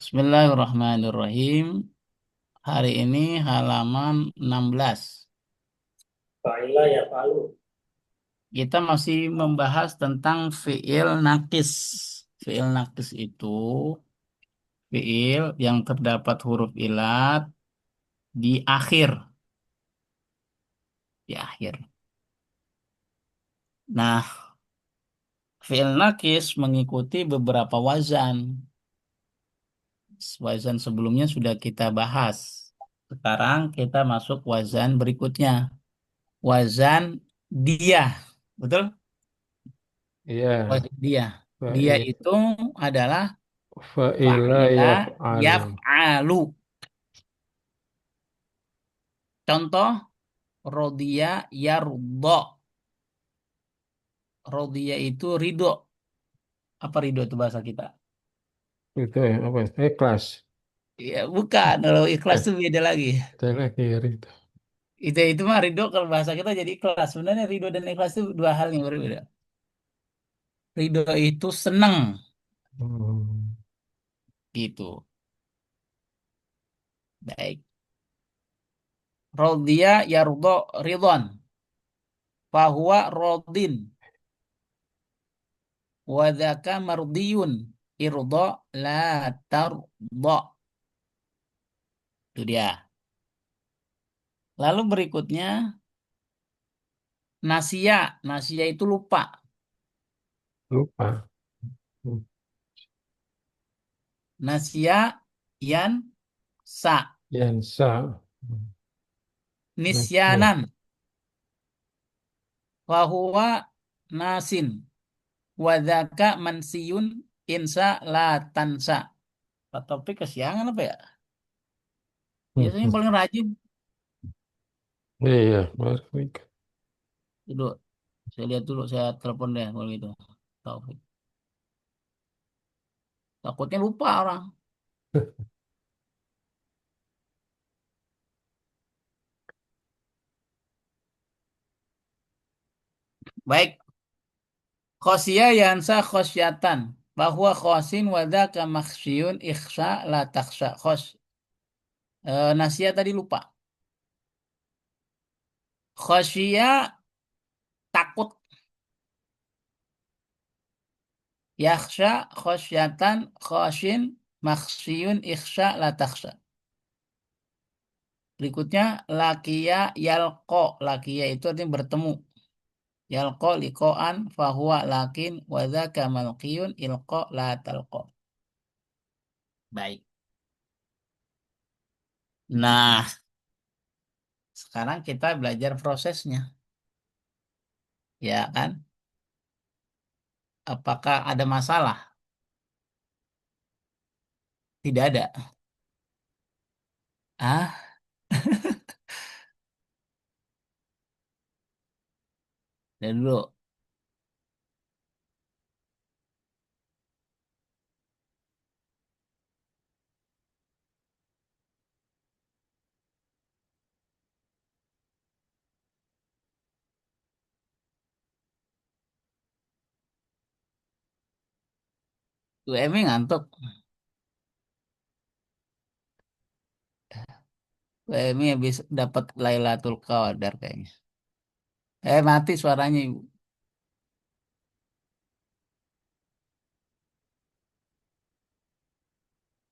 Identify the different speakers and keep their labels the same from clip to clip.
Speaker 1: Bismillahirrahmanirrahim. Hari ini halaman 16.
Speaker 2: Fa'ila ya fa'lu.
Speaker 1: Kita masih membahas tentang fiil nakis. Fiil nakis itu fiil yang terdapat huruf ilat di akhir. Di akhir. Nah, fiil nakis mengikuti beberapa wazan. Wazan sebelumnya sudah kita bahas. Sekarang kita masuk wazan berikutnya. Wazan dia. Betul?
Speaker 2: Iya,
Speaker 1: Wajib dia. Dia
Speaker 2: fa'il,
Speaker 1: itu adalah
Speaker 2: fa'ila
Speaker 1: fa'ila
Speaker 2: yaf'alu.
Speaker 1: yaf'alu. Contoh, rodiya yardo. Rodiya itu ridho. Apa ridho itu bahasa kita?
Speaker 2: Itu ya, apa? Ikhlas.
Speaker 1: Ya, bukan. Kalau ikhlas
Speaker 2: Eh,
Speaker 1: itu beda lagi.
Speaker 2: saya lagi itu.
Speaker 1: Itu mah ridho kalau bahasa kita jadi ikhlas. Sebenarnya ridho dan ikhlas itu dua hal yang berbeda. Ridho itu senang.
Speaker 2: Hmm,
Speaker 1: Gitu. Baik. Rodiya yardo ridhon. Fahuwa rodin. Wadaka mardiyun. Irdo la tardo. Itu dia. Lalu berikutnya nasia. Nasia itu lupa.
Speaker 2: lupa. Hmm,
Speaker 1: Nasia yan sa.
Speaker 2: Yansa. Ya.
Speaker 1: Nisyanan. Wahuwa nasin. Wadaka mansiyun insa la tansa. Pak Topik kesiangan apa ya?
Speaker 2: Hmm,
Speaker 1: Biasanya
Speaker 2: hmm.
Speaker 1: paling rajin.
Speaker 2: Iya, balik.
Speaker 1: Dulu, saya lihat dulu, saya telepon deh kalau gitu. Taufik. Takutnya lupa orang. Baik. Khosya yansa khosyatan. Bahwa khosin wadaka makhsyun ikhsa la taksha. Nasia tadi lupa. Khosya takut. Yakhsha khosyatan khosyin makhsyun ikhsha la taksha. Berikutnya lakiya yalko. Lakiya itu artinya bertemu. Yalko likoan fahuwa lakin wadaka malkiyun ilko la talko. Baik. Nah, sekarang kita belajar prosesnya. Ya kan? Apakah ada masalah? Tidak ada. Ah, dari dulu. Tuh Emi ngantuk. Tuh Emi habis dapat Lailatul Qadar kayaknya. Mati suaranya Ibu.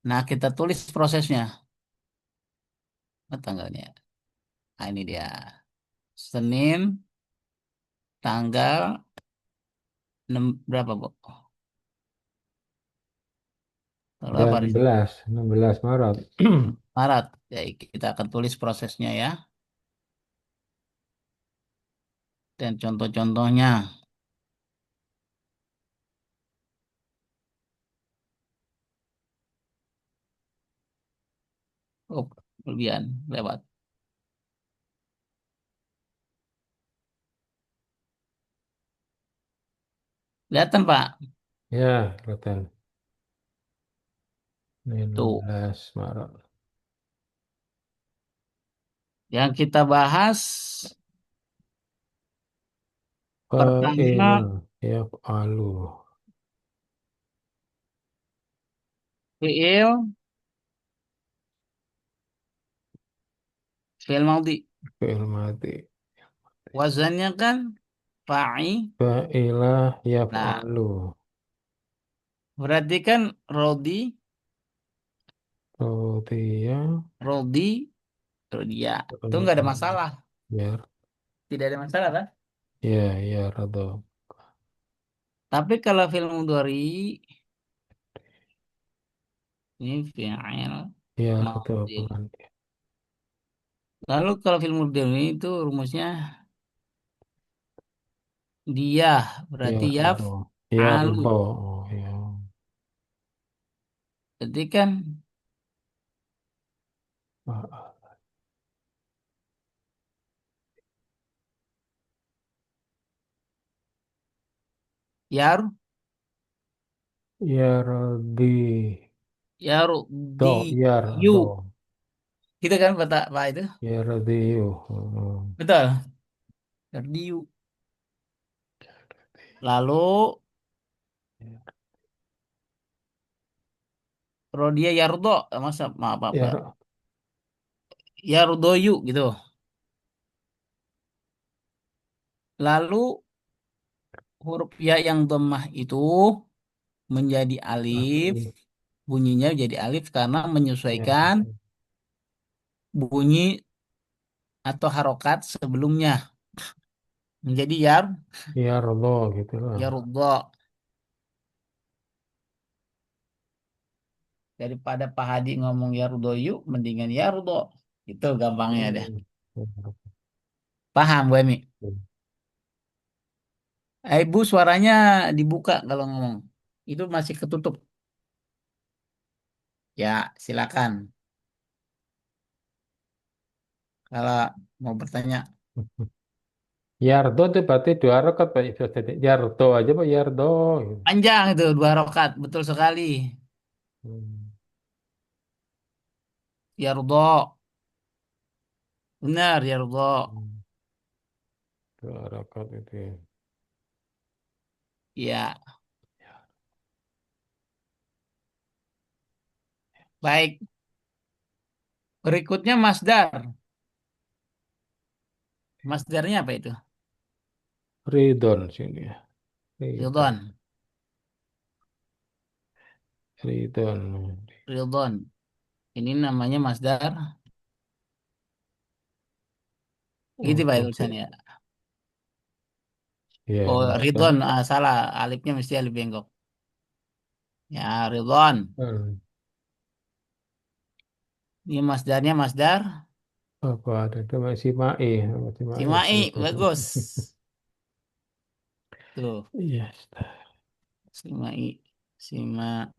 Speaker 1: Nah, kita tulis prosesnya. Tanggalnya. Nah, ini dia. Senin, tanggal 6, berapa, Bu? Tanggal
Speaker 2: Ya,
Speaker 1: apa di sini?
Speaker 2: 16 Maret.
Speaker 1: Maret. Ya, kita akan tulis prosesnya ya. Dan contoh-contohnya. Oh, kelebihan. Lewat. Kelihatan, Pak?
Speaker 2: Ya, kelihatan.
Speaker 1: Tuh.
Speaker 2: 16 Maret.
Speaker 1: Yang kita bahas
Speaker 2: Fa'ila
Speaker 1: pertama
Speaker 2: yaf'alu.
Speaker 1: fiil. Fi'il maudi.
Speaker 2: Fi'il madhi.
Speaker 1: Wazannya kan fa'i.
Speaker 2: Fa'ilah
Speaker 1: Nah,
Speaker 2: yaf'alu.
Speaker 1: berarti kan rodi,
Speaker 2: Rodiya.
Speaker 1: rodi, rodia. Itu nggak ada masalah.
Speaker 2: Ya.
Speaker 1: Tidak ada masalah kan?
Speaker 2: Ya, ya, rado.
Speaker 1: Tapi kalau fi'il mudhari ini fi'il
Speaker 2: Ya, rado
Speaker 1: maudi.
Speaker 2: bukan.
Speaker 1: Lalu kalau fi'il mudhari itu rumusnya dia
Speaker 2: Ya,
Speaker 1: berarti yaf
Speaker 2: rado. Ya,
Speaker 1: alu.
Speaker 2: rado. Oh, ya.
Speaker 1: Jadi kan
Speaker 2: Ah,
Speaker 1: yar
Speaker 2: ya, rodi.
Speaker 1: yaru di
Speaker 2: Do, ya,
Speaker 1: yu.
Speaker 2: rado.
Speaker 1: Gitu kan Pak itu?
Speaker 2: Ya, radiyu. Oh,
Speaker 1: Betul. Yardiyu. Lalu Rodia Yardo, masa maaf apa?
Speaker 2: ya,
Speaker 1: Yardoyu gitu. Lalu huruf ya yang dhammah itu menjadi alif,
Speaker 2: radi.
Speaker 1: bunyinya jadi alif karena
Speaker 2: Ya,
Speaker 1: menyesuaikan bunyi atau harokat sebelumnya menjadi
Speaker 2: ya, rado gitu lah.
Speaker 1: yaruddo. Daripada Pak Hadi ngomong yardoyu, mendingan yardo. Itu gampangnya deh.
Speaker 2: Hmm.
Speaker 1: Paham Bu Emi? Ibu suaranya dibuka kalau ngomong. Itu masih ketutup. Ya, silakan. Kalau mau bertanya.
Speaker 2: Yardo itu berarti dua rakaat Pak. Bisa jadi Yardo aja Pak, Yardo gitu.
Speaker 1: Panjang itu 2 rakaat, betul sekali.
Speaker 2: Hmm.
Speaker 1: Yardo, benar Yardo.
Speaker 2: Hmm. Dua rakaat itu ya.
Speaker 1: Ya, baik. Berikutnya Masdar. Masdarnya apa itu?
Speaker 2: Ridon sini ya. Ridon.
Speaker 1: Ridon,
Speaker 2: Ridon.
Speaker 1: Ridon. Ini namanya Masdar. Gitu Pak
Speaker 2: Untuk
Speaker 1: tulisannya.
Speaker 2: ya
Speaker 1: Oh,
Speaker 2: Masdar.
Speaker 1: Ridon, salah. Alifnya mesti alif bengkok. Ya, Ridon.
Speaker 2: Hmm.
Speaker 1: Ini Masdarnya Masdar.
Speaker 2: Apa ada itu masih Mai, masih Mai
Speaker 1: Simai,
Speaker 2: itu.
Speaker 1: bagus. Tuh,
Speaker 2: Iya.
Speaker 1: Simai. Sima.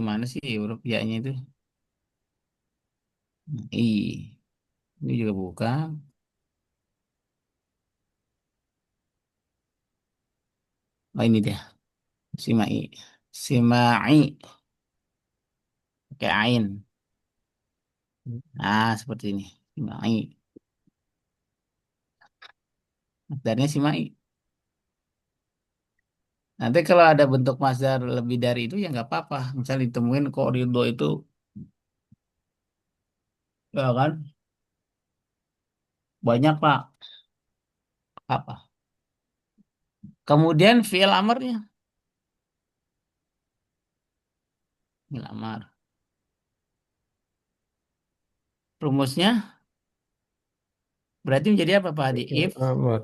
Speaker 1: Mana sih huruf ya-nya itu? I. Ini juga bukan. Oh, ini dia. Simai. Simai. Pakai ain. Nah, seperti ini. Simai. Masdarnya simai. Nanti kalau ada bentuk masdar lebih dari itu ya nggak apa-apa. Misal ditemuin kok ridho itu, ya kan? Banyak, Pak. Apa? Kemudian fi'il amarnya. Fi'il amar. Rumusnya berarti menjadi apa, Pak Hadi?
Speaker 2: Ya, Amar.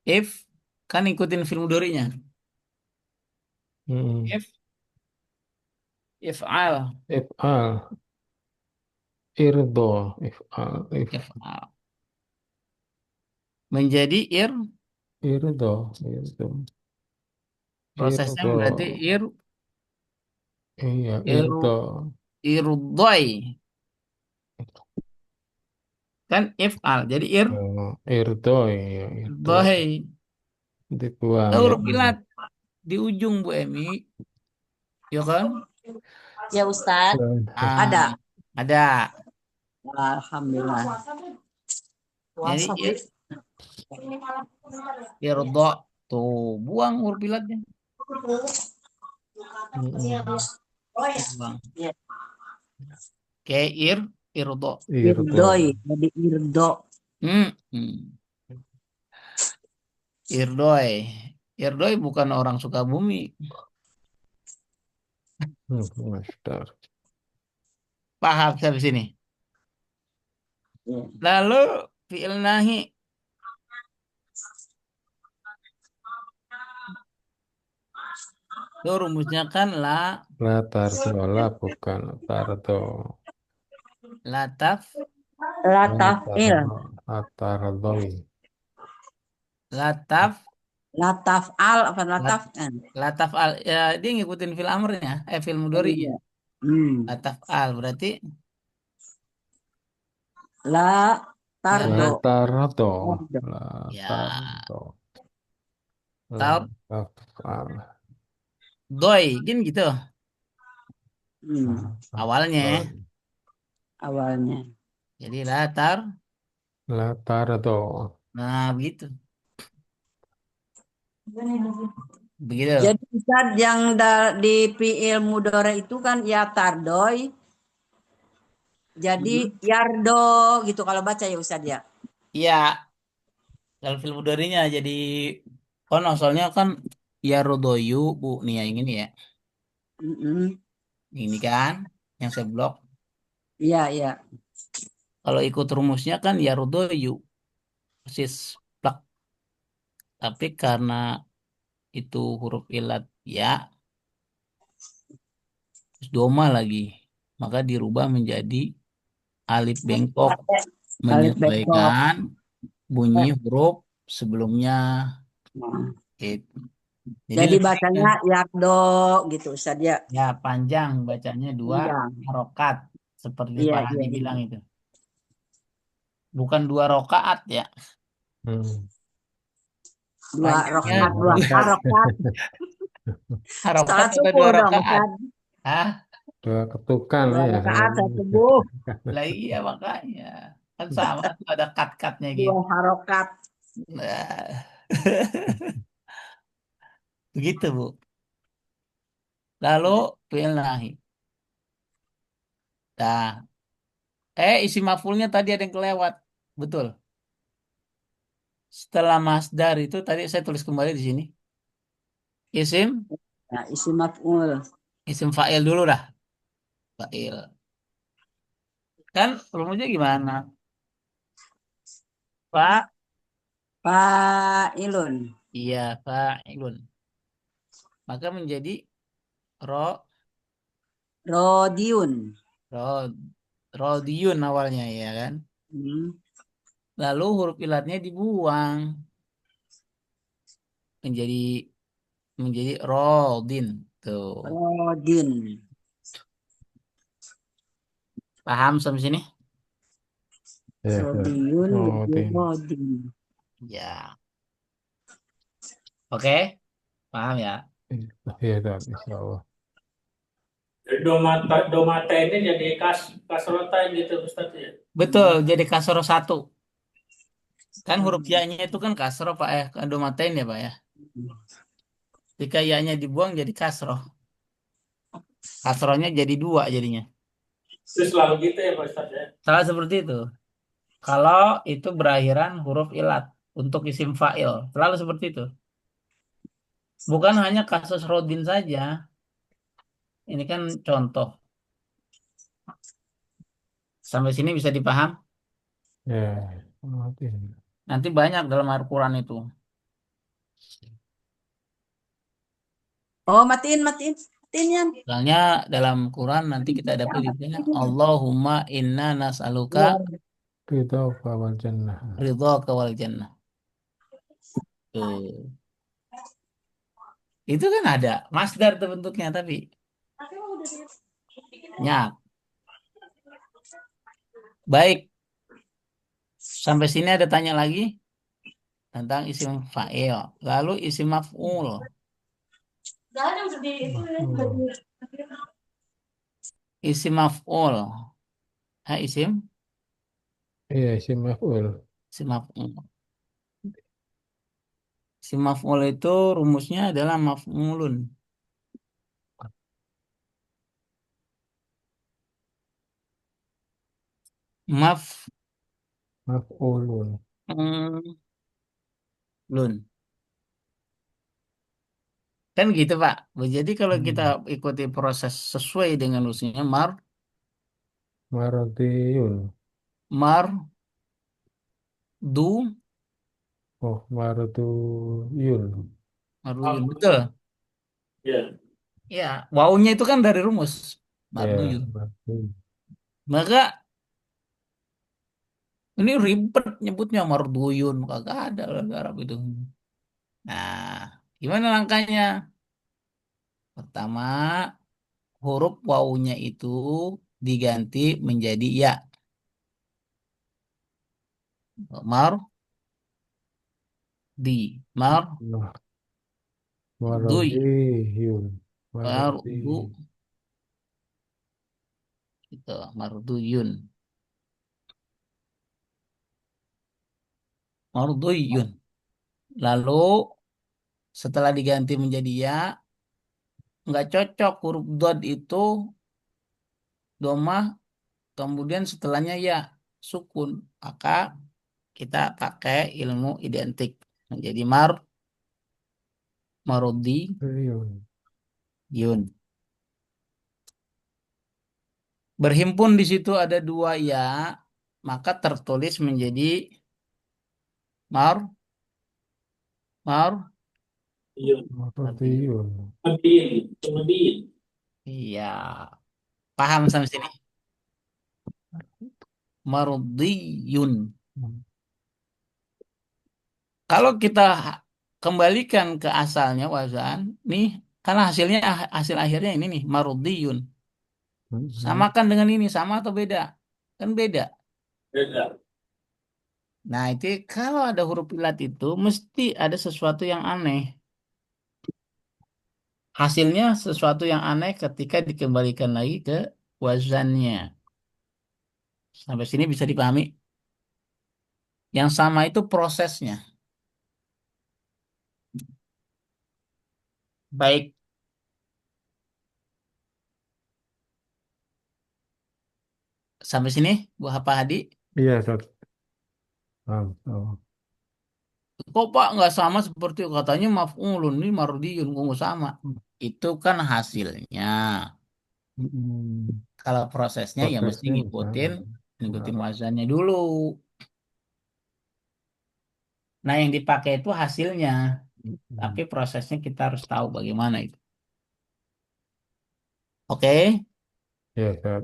Speaker 1: If kan ikutin film mudhari'nya.
Speaker 2: Hmm.
Speaker 1: If if'al,
Speaker 2: If'al. Irdo. If'al.
Speaker 1: if'al. Menjadi
Speaker 2: Irdo. Irdo.
Speaker 1: prosesnya
Speaker 2: Irdo.
Speaker 1: berarti
Speaker 2: Iya,
Speaker 1: ir
Speaker 2: Irdo.
Speaker 1: irdoi. Kan if'al. Jadi
Speaker 2: Oh, Irdo. Iya, Irdo.
Speaker 1: irdoi.
Speaker 2: Dibuang ya.
Speaker 1: Huruf ilat di ujung Bu Emi, ya kan?
Speaker 3: Ya Ustadz,
Speaker 1: Ah,
Speaker 3: ada.
Speaker 1: ada.
Speaker 3: Alhamdulillah.
Speaker 1: Jadi
Speaker 3: Puasa, Bib.
Speaker 1: irdo tuh buang huruf ilatnya.
Speaker 2: Mm-mm.
Speaker 1: Buang.
Speaker 3: Ya.
Speaker 1: Kayak irdo.
Speaker 2: Irdo.
Speaker 3: Irdoi. Jadi irdo.
Speaker 1: Hmm, hmm. Irdoy. Irdoy bukan orang Sukabumi.
Speaker 2: Master.
Speaker 1: Paham sampai sini.
Speaker 3: Ya.
Speaker 1: Lalu fi'il nahi. Itu rumusnya kan
Speaker 2: La tardo, la bukan tardo.
Speaker 1: lataf,
Speaker 2: La
Speaker 3: Latafil.
Speaker 2: tardo, la tardoi.
Speaker 1: lataf,
Speaker 3: Latafal apa
Speaker 1: lat,
Speaker 3: latafan?
Speaker 1: lataf al. Ya, dia ngikutin fil amrnya, fil
Speaker 3: Oh
Speaker 1: mudhari'nya.
Speaker 3: iya. Hmm.
Speaker 1: Lataf al berarti
Speaker 3: La
Speaker 2: La
Speaker 3: tardo.
Speaker 1: la,
Speaker 2: tardo,
Speaker 3: Tardo.
Speaker 2: la
Speaker 1: ya,
Speaker 2: tardo. La
Speaker 1: tar,
Speaker 2: tafal.
Speaker 1: doi, gini gitu
Speaker 3: Hmm.
Speaker 1: awalnya.
Speaker 3: Awalnya.
Speaker 1: Jadi latar,
Speaker 2: La tardo.
Speaker 1: nah begitu, begitu.
Speaker 3: Jadi Ustaz, yang di fiil mudore itu kan ya tardoi, jadi
Speaker 1: Hmm.
Speaker 3: yardo gitu kalau baca ya Ustaz ya.
Speaker 1: Iya, kalau fil mudhari'nya jadi kan asalnya kan ya rodoyu bu nih ya ini ya,
Speaker 3: Mm-mm.
Speaker 1: ini kan yang saya blok.
Speaker 3: Iya, iya.
Speaker 1: Kalau ikut rumusnya kan ya rodoyu persis plak. Tapi karena itu huruf ilat ya, terus doma lagi, maka dirubah menjadi alif bengkok
Speaker 3: Alif bengkok.
Speaker 1: menyesuaikan bunyi huruf sebelumnya.
Speaker 3: Nah,
Speaker 1: Gitu. Jadi
Speaker 3: jadi
Speaker 1: lebih
Speaker 3: bacanya
Speaker 1: ringan.
Speaker 3: yardo gitu Ustaz ya.
Speaker 1: Ya panjang bacanya dua
Speaker 3: Panjang.
Speaker 1: harokat seperti
Speaker 3: Iya,
Speaker 1: Pak
Speaker 3: iya,
Speaker 1: Hadi
Speaker 3: iya.
Speaker 1: bilang itu. Bukan dua rokaat ya.
Speaker 2: Hmm.
Speaker 3: Dua
Speaker 1: Panjangnya
Speaker 3: rokat, dua
Speaker 2: Hmm.
Speaker 3: harokat.
Speaker 1: harokat
Speaker 3: Salat
Speaker 1: ada
Speaker 3: subuh
Speaker 1: dua
Speaker 3: dong
Speaker 1: rokaat.
Speaker 3: Ustaz.
Speaker 1: Hah?
Speaker 2: Dua ketukan
Speaker 3: Dua
Speaker 2: ya.
Speaker 3: rakaat salat subuh,
Speaker 1: Lah iya makanya. Kan sama tuh ada kat-katnya
Speaker 3: dua
Speaker 1: gitu.
Speaker 3: harokat.
Speaker 1: Nah, begitu Bu. Lalu fi'il nahi. Nah, isi maf'ulnya tadi ada yang kelewat. Betul. Setelah masdar itu tadi saya tulis kembali di sini. Isim,
Speaker 3: Nah, isi maf'ul.
Speaker 1: isim fa'il dulu dah. Fa'il. Kan rumusnya gimana? Fa,
Speaker 3: Fa'ilun.
Speaker 1: iya fa'ilun. Maka menjadi ro,
Speaker 3: Rodiun.
Speaker 1: ro, rodiyun awalnya ya kan.
Speaker 3: Hmm.
Speaker 1: Lalu huruf ilatnya dibuang menjadi rodin. Tuh.
Speaker 3: Rodin.
Speaker 1: Paham sampai sini?
Speaker 2: Ya, ya.
Speaker 3: Rodiun
Speaker 2: Oh,
Speaker 3: jadi
Speaker 2: tin.
Speaker 3: rodin.
Speaker 1: Ya. Oke, paham ya?
Speaker 2: Iya, Dan. Insya Allah.
Speaker 4: Domata ini jadi kasrotan gitu Ustaz ya.
Speaker 1: Betul, jadi kasro satu. Kan huruf ya-nya itu kan kasro Pak ya, kan domaten ya Pak ya. Jika ya-nya dibuang jadi kasro. Kasronya jadi dua jadinya.
Speaker 4: Terus selalu gitu ya Pak Ustaz ya.
Speaker 1: Salah seperti itu. Kalau itu berakhiran huruf ilat untuk isim fa'il. Selalu seperti itu. Bukan hanya kasus Rodin saja. Ini kan contoh. Sampai sini bisa dipaham?
Speaker 2: Ya. Oh, tin.
Speaker 1: Nanti banyak dalam Al-Quran itu.
Speaker 3: Oh, matiin, matiin. Matiin Yan.
Speaker 1: Misalnya dalam Quran nanti kita dapat istilah Allahumma inna nas'aluka
Speaker 3: Iya.
Speaker 2: Kita kawal jannah.
Speaker 1: ridhaka wal jannah. Tuh. Itu kan ada masdar tuh bentuknya tapi ya. Baik, sampai sini ada tanya lagi tentang isim fa'il. Lalu isim maf'ul.
Speaker 2: Oh.
Speaker 1: Isim maf'ul. Isim
Speaker 2: Iya, isim maf'ul.
Speaker 1: isim maf'ul. Isim maf'ul itu rumusnya adalah maf'ulun. Maf,
Speaker 2: Maf'ulun.
Speaker 1: mm, lun. Kan gitu, Pak. Jadi kalau kita
Speaker 2: Hmm.
Speaker 1: ikuti proses sesuai dengan usulnya
Speaker 2: Mardiyun.
Speaker 1: mar, du,
Speaker 2: Oh, mardiyun.
Speaker 1: marduyun. Betul.
Speaker 4: Ya.
Speaker 1: Ya, wawunya itu kan dari rumus.
Speaker 2: Ya,
Speaker 1: Marduyun.
Speaker 2: mardiyun.
Speaker 1: Maka ini ribet nyebutnya marduyun. Kagak ada orang Arab itu. Nah, gimana langkahnya? Pertama, huruf wawunya itu diganti menjadi ya. Mar, mar,
Speaker 2: Nah,
Speaker 1: duy,
Speaker 2: mardiyun.
Speaker 1: mar,
Speaker 2: Mardi.
Speaker 1: du, gitu, marduyun, marduyun. Lalu setelah diganti menjadi ya, nggak cocok huruf dot itu domah, kemudian setelahnya ya sukun. Maka kita pakai ilmu identik menjadi marudi,
Speaker 2: Mardiyun.
Speaker 1: yun. Berhimpun di situ ada dua ya, maka tertulis menjadi mar, mar,
Speaker 4: Iya.
Speaker 1: Mardiyun.
Speaker 2: Mardiyun.
Speaker 4: Kemudian, kemudian.
Speaker 1: Iya, paham sampai sini? Mardiyun. Kalau kita kembalikan ke asalnya wazan, nih karena hasilnya hasil akhirnya ini nih marudiyun.
Speaker 2: Mhm.
Speaker 1: Samakan dengan ini sama atau beda? Kan beda.
Speaker 4: Beda.
Speaker 1: Nah, itu kalau ada huruf ilat itu mesti ada sesuatu yang aneh. Hasilnya sesuatu yang aneh ketika dikembalikan lagi ke wazannya. Sampai sini bisa dipahami? Yang sama itu prosesnya. Baik, sampai sini Bu Hadi.
Speaker 2: Iya, Ustaz. Paham. Oh.
Speaker 1: Kok Pak nggak sama seperti katanya maf'ulun ini mardiyun kok nggak sama? Itu kan hasilnya.
Speaker 2: Mhm.
Speaker 1: Kalau prosesnya ya mesti
Speaker 2: Prosesnya
Speaker 1: ngikutin
Speaker 2: sama.
Speaker 1: ngikutin
Speaker 2: Nah,
Speaker 1: wazannya dulu. Nah, yang dipakai itu hasilnya, tapi
Speaker 2: mhm.
Speaker 1: prosesnya kita harus tahu bagaimana itu. Oke.
Speaker 2: Ya, Ustaz.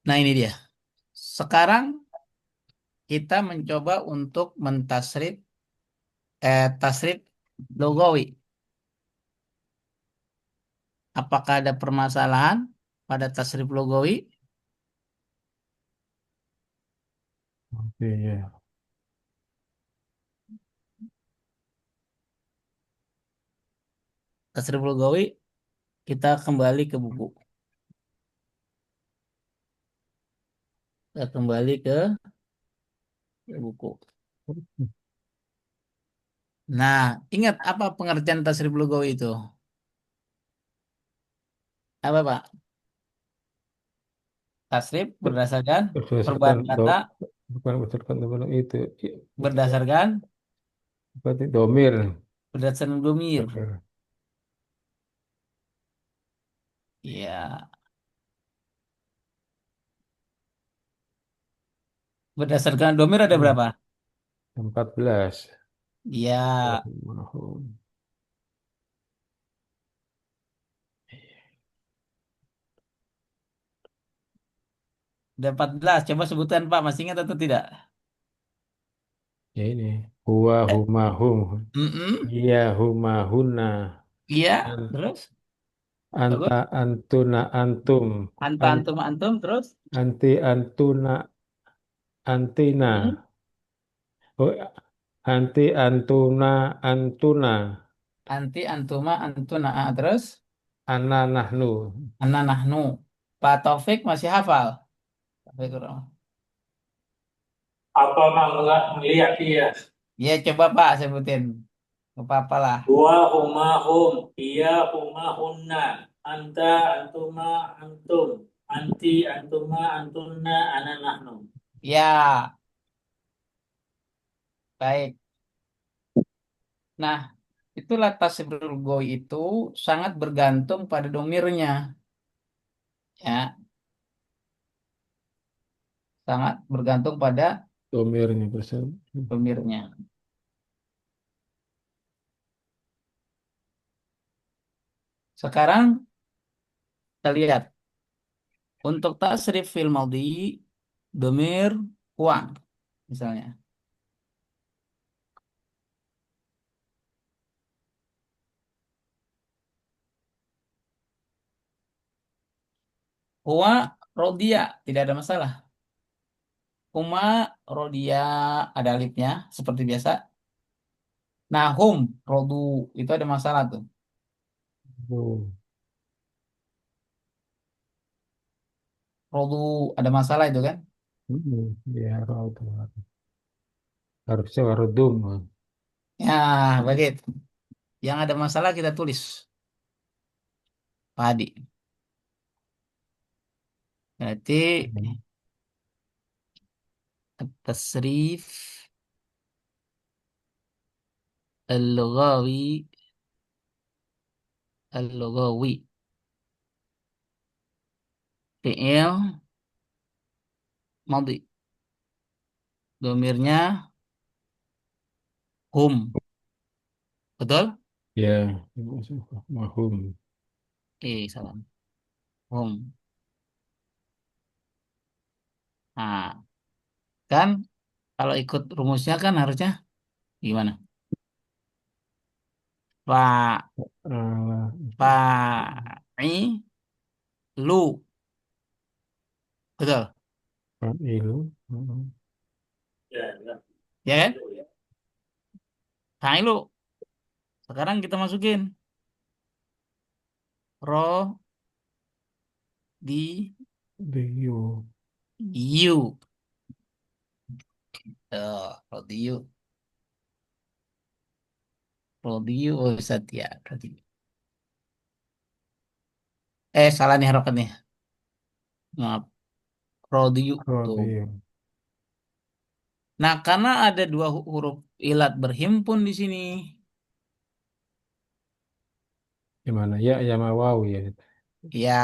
Speaker 1: Nah, ini dia. Sekarang kita mencoba untuk mentasrif tasrif logawi. Apakah ada permasalahan pada tasrif logawi?
Speaker 2: Oke, ya.
Speaker 1: Tasrif logawi, kita kembali ke buku. Kita kembali ke buku. Nah, ingat apa pengertian tasrif lugawi itu? Apa, Pak? Tasrif berdasarkan
Speaker 2: Berdasarkan
Speaker 1: perubahan kata,
Speaker 2: bukan berdasarkan apa itu, itu
Speaker 1: berdasarkan
Speaker 2: berarti domir.
Speaker 1: berdasarkan domir.
Speaker 2: Domir.
Speaker 1: Ya, berdasarkan domir ada
Speaker 2: Hmm,
Speaker 1: berapa?
Speaker 2: 14.
Speaker 1: Ya,
Speaker 2: Mahum.
Speaker 1: ada 14. Coba sebutkan, Pak. Masih ingat atau tidak?
Speaker 2: Ya ini. Huwa
Speaker 1: Eh,
Speaker 2: huma hum.
Speaker 1: mm-mm.
Speaker 2: Iya huma huna.
Speaker 1: Iya,
Speaker 2: An-
Speaker 1: terus?
Speaker 2: Anta
Speaker 1: Bagus.
Speaker 2: antuna antum.
Speaker 1: Anta,
Speaker 2: An-
Speaker 1: antum, antum, terus?
Speaker 2: anti antuna antina.
Speaker 1: Mm.
Speaker 2: Oh, anti antuna antuna.
Speaker 1: Anti, antuma, antuna. Ah, terus?
Speaker 2: Ana nahnu.
Speaker 1: Ana, nahnu. Pak Taufik masih hafal? Taufik,
Speaker 4: Apa melihat dia?
Speaker 1: ya, coba Pak sebutin. Gak apa-apa lah.
Speaker 4: Huwa huma hum. Iya huma hunna. Anta antuma antum. Anti, antuma, antuna, ana, nahnu.
Speaker 1: Ya, baik. Nah, itulah tasriful goi itu sangat bergantung pada domirnya. Ya, sangat bergantung pada
Speaker 2: Domirnya bersama.
Speaker 1: domirnya. Sekarang kita lihat untuk tasrif fil madhi domir huwa misalnya. Huwa rodia tidak ada masalah. Huma rodia ada alifnya seperti biasa. Nah, hum rodu itu ada masalah tuh.
Speaker 2: Oh,
Speaker 1: Rodu ada masalah itu kan?
Speaker 2: ya, rautu. Harusnya warodum.
Speaker 1: Ya, begitu. Yang ada masalah kita tulis. Pak Hadi. Berarti tasrif al-lughawi al-lughawi fi'il madhi. Domirnya hum. Betul?
Speaker 2: Ya, mahum.
Speaker 1: Salah. Hum. Nah, kan kalau ikut rumusnya kan harusnya gimana? Fa
Speaker 2: Ah,
Speaker 1: fa'i lu. Betul?
Speaker 2: fa'ilu.
Speaker 4: Ya, ya.
Speaker 1: Ya kan? Fa'ilu. Sekarang kita masukin ro di
Speaker 2: Diyu.
Speaker 1: you. Ro di you. Ro di you. Oh, Satya. Berarti. Salah nih harokatnya. Maaf. Ro di you. Tuh.
Speaker 2: Rodiyu.
Speaker 1: Nah, karena ada dua huruf ilat berhimpun di sini,
Speaker 2: Gimana? Ya, ya, ma waw ya.
Speaker 1: ya,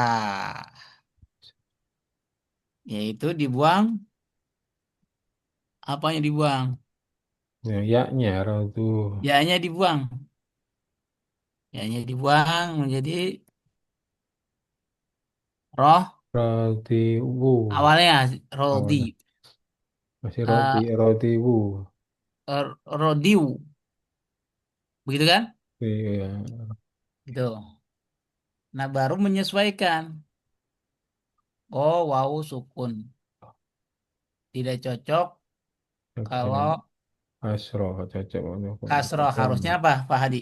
Speaker 1: yaitu dibuang, apanya dibuang?
Speaker 2: Ya, ya-nya, rautu.
Speaker 1: Ya-nya dibuang. Ya-nya dibuang menjadi roh
Speaker 2: Rodiwu.
Speaker 1: awalnya rodi,
Speaker 2: Awalnya. Masih
Speaker 1: eh
Speaker 2: rodiwu.
Speaker 1: rodiu, begitu kan?
Speaker 2: Iya.
Speaker 1: Gitu. Nah, baru menyesuaikan. Oh, wau sukun. Tidak cocok
Speaker 2: Dengan
Speaker 1: kalau
Speaker 2: asro cocok untuk
Speaker 1: kasroh harusnya
Speaker 2: doma.
Speaker 1: apa, Pak Hadi?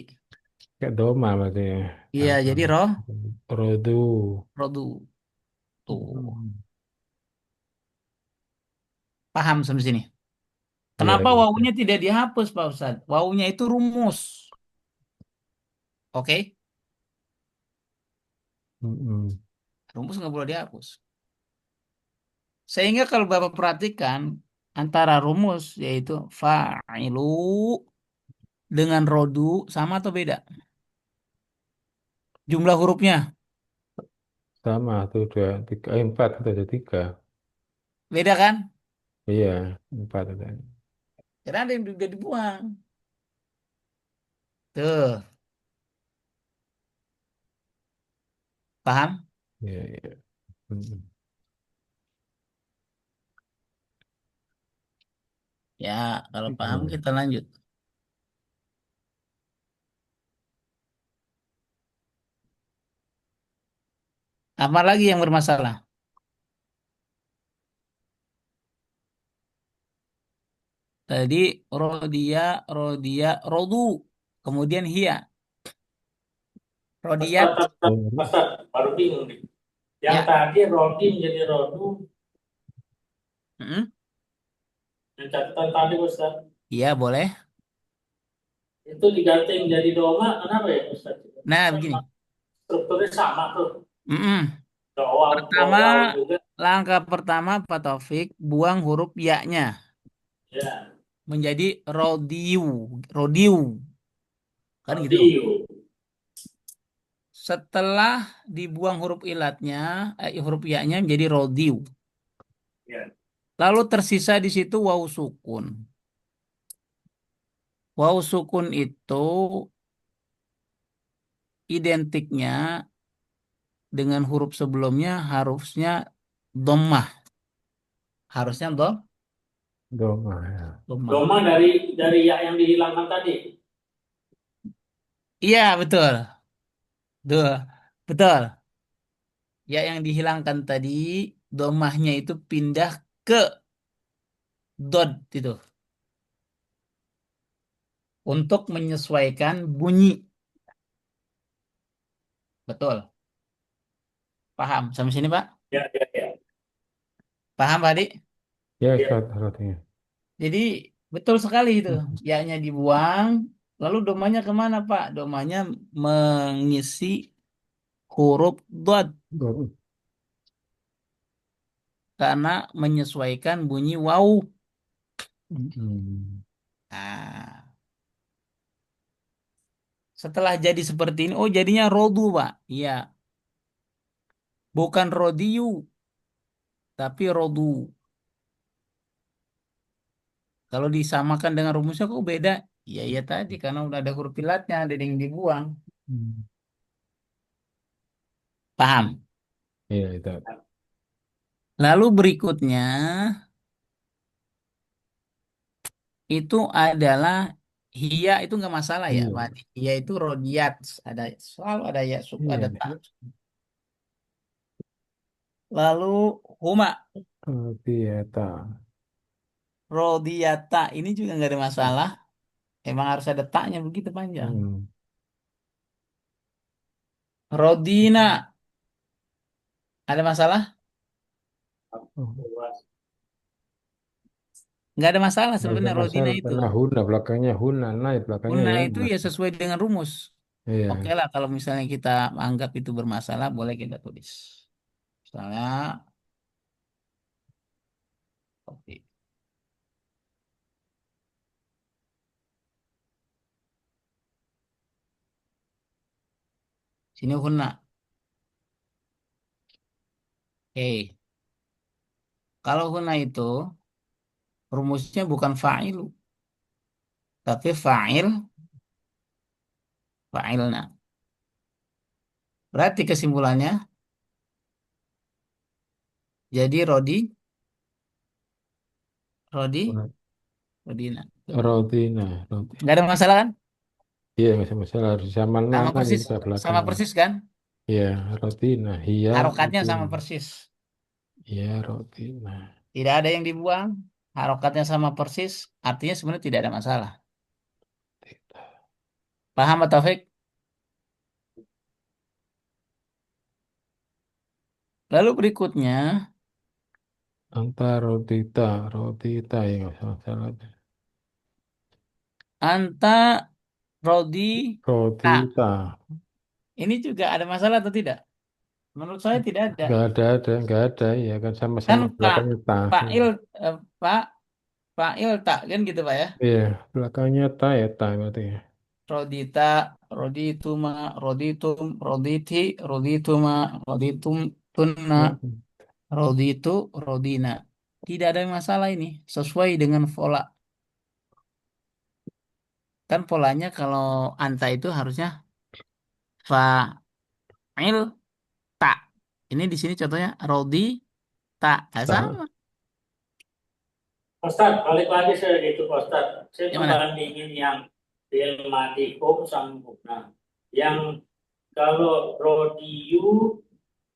Speaker 2: Kayak doma berarti ya.
Speaker 1: Iya,
Speaker 2: Apa?
Speaker 1: jadi roh
Speaker 2: Rodu.
Speaker 1: rodu tuh.
Speaker 2: Hmm.
Speaker 1: Paham sampai sini?
Speaker 2: Iya,
Speaker 1: Kenapa
Speaker 2: iya.
Speaker 1: wawunya tidak dihapus, Pak Ustadz? Wawunya itu rumus. Oke?
Speaker 2: Mm-mm.
Speaker 1: Rumus nggak boleh dihapus. Sehingga kalau Bapak perhatikan antara rumus yaitu fa'ilu dengan rodu sama atau beda? Jumlah hurufnya
Speaker 2: Sama tuh dua, tiga, empat atau ada tiga.
Speaker 1: beda kan?
Speaker 2: Iya, empat ada.
Speaker 1: Karena ada yang juga dibuang. Tuh, paham?
Speaker 2: Iya, iya. Mm-mm.
Speaker 1: Ya, kalau paham
Speaker 2: Oh,
Speaker 1: kita lanjut. Apa lagi yang bermasalah? Tadi rodia, rodia, rodu. Kemudian hia.
Speaker 4: Ustaz,
Speaker 1: Rodiat.
Speaker 4: Ustaz, Ustaz, baru bingung nih. Yang
Speaker 1: Ya.
Speaker 4: tadi rodi menjadi rodu,
Speaker 1: Mm-mm.
Speaker 4: yang catatan tadi Ustaz,
Speaker 1: Iya, boleh.
Speaker 4: itu diganti menjadi doma, kenapa ya Ustaz?
Speaker 1: Nah,
Speaker 4: Kan
Speaker 1: begini.
Speaker 4: strukturnya sama tuh.
Speaker 1: Mm-mm. Pertama,
Speaker 4: Wow juga.
Speaker 1: langkah pertama Pak Taufik, buang huruf ya-nya
Speaker 4: Ya,
Speaker 1: menjadi rodiu, rodiu, kan gitu.
Speaker 4: audio.
Speaker 1: Setelah dibuang huruf ilatnya, huruf ya-nya menjadi rodiu.
Speaker 4: Ya,
Speaker 1: Lalu tersisa di situ waw sukun. Waw sukun itu identiknya dengan huruf sebelumnya harusnya dhammah. Harusnya
Speaker 2: Doma ya.
Speaker 1: dhammah.
Speaker 4: doma dari ya yang dihilangkan tadi.
Speaker 1: Iya, betul. Duh, betul. Ya yang dihilangkan tadi, dhammahnya itu pindah ke dot itu untuk menyesuaikan bunyi. Betul. Paham sampai sini, Pak?
Speaker 4: Ya, ya, ya.
Speaker 1: Paham, Pak Adi?
Speaker 2: Ya,
Speaker 4: Ya.
Speaker 2: Ustaz, artinya.
Speaker 1: Jadi betul sekali itu. Ya-nya dibuang, lalu domanya kemana, Pak? Domanya mengisi huruf dot
Speaker 2: Dom-
Speaker 1: karena menyesuaikan bunyi waw.
Speaker 2: Hmm.
Speaker 1: Nah, setelah jadi seperti ini, oh jadinya rodu, Pak. Iya, bukan rodiu, tapi rodu. Kalau disamakan dengan rumusnya kok beda? Iya, iya tadi karena udah ada huruf pilatnya, ada yang dibuang.
Speaker 2: Hmm.
Speaker 1: Paham?
Speaker 2: Iya, itu.
Speaker 1: Lalu berikutnya itu adalah hia itu nggak masalah ya, Pak.
Speaker 2: Iya.
Speaker 1: Hia itu rodiat, ada selalu ada ya ada
Speaker 2: Iya.
Speaker 1: tak. Lalu huma
Speaker 2: Rodiata.
Speaker 1: rodiata ini juga nggak ada masalah. Emang harus ada taknya begitu panjang.
Speaker 2: Hmm.
Speaker 1: Rodina ada masalah?
Speaker 2: Oh,
Speaker 1: Nggak ada masalah
Speaker 2: nggak ada
Speaker 1: sebenarnya rodina
Speaker 2: masalah
Speaker 1: itu.
Speaker 2: karena huna belakangnya huna, naik belakangnya
Speaker 1: Guna
Speaker 2: ya.
Speaker 1: itu
Speaker 2: Nah.
Speaker 1: ya sesuai dengan rumus. Oke
Speaker 2: Iya.
Speaker 1: lah, kalau misalnya kita anggap itu bermasalah, boleh kita tulis. Misalnya, oke. Sini huna. Oke. Kalau huna itu, rumusnya bukan fa'ilu, tapi fa'ilna. Berarti kesimpulannya, jadi rodi, rodina. Tuh.
Speaker 2: Rodina, roti.
Speaker 1: Nggak ada masalah kan?
Speaker 2: Iya, nggak ada masalah harus sama
Speaker 1: Sama
Speaker 2: nana
Speaker 1: persis,
Speaker 2: kita
Speaker 1: sama
Speaker 2: belakangnya.
Speaker 1: persis kan?
Speaker 2: Iya, Rodina, iya,
Speaker 1: Harokatnya sama
Speaker 2: Rodina.
Speaker 1: persis.
Speaker 2: Iya, Rodina.
Speaker 1: Tidak ada yang dibuang, harokatnya sama persis, artinya sebenarnya tidak ada masalah. Paham, Pak Taufik? Lalu berikutnya,
Speaker 2: Anta Rodita, Rodita ya nggak usah masalah.
Speaker 1: anta rodi tak.
Speaker 2: Rodita,
Speaker 1: Ini juga ada masalah atau tidak? Menurut saya tidak ada.
Speaker 2: nggak ada ya kan
Speaker 1: Kan
Speaker 2: sama-sama
Speaker 1: Pak
Speaker 2: belakangnya ta.
Speaker 1: Fa'il Pak Fa'il tak kan gitu Pak ya.
Speaker 2: Iya, belakangnya ta ya ta berarti.
Speaker 1: Rodita, rodituma, roditum, roditi, rodituma, roditum, tunna,
Speaker 2: Hmm.
Speaker 1: roditu, rodina. Tidak ada masalah ini. Sesuai dengan pola. Kan polanya kalau anta itu harusnya fa'il tak. Ini di sini contohnya rodi tak. Ah,
Speaker 2: Ta,
Speaker 1: sama.
Speaker 4: Ustaz, balik lagi saya itu Ustaz. Saya
Speaker 1: Yang mana?
Speaker 4: ngebandingin yang Ilmatikum sama Hubna. Yang kalau Rodiu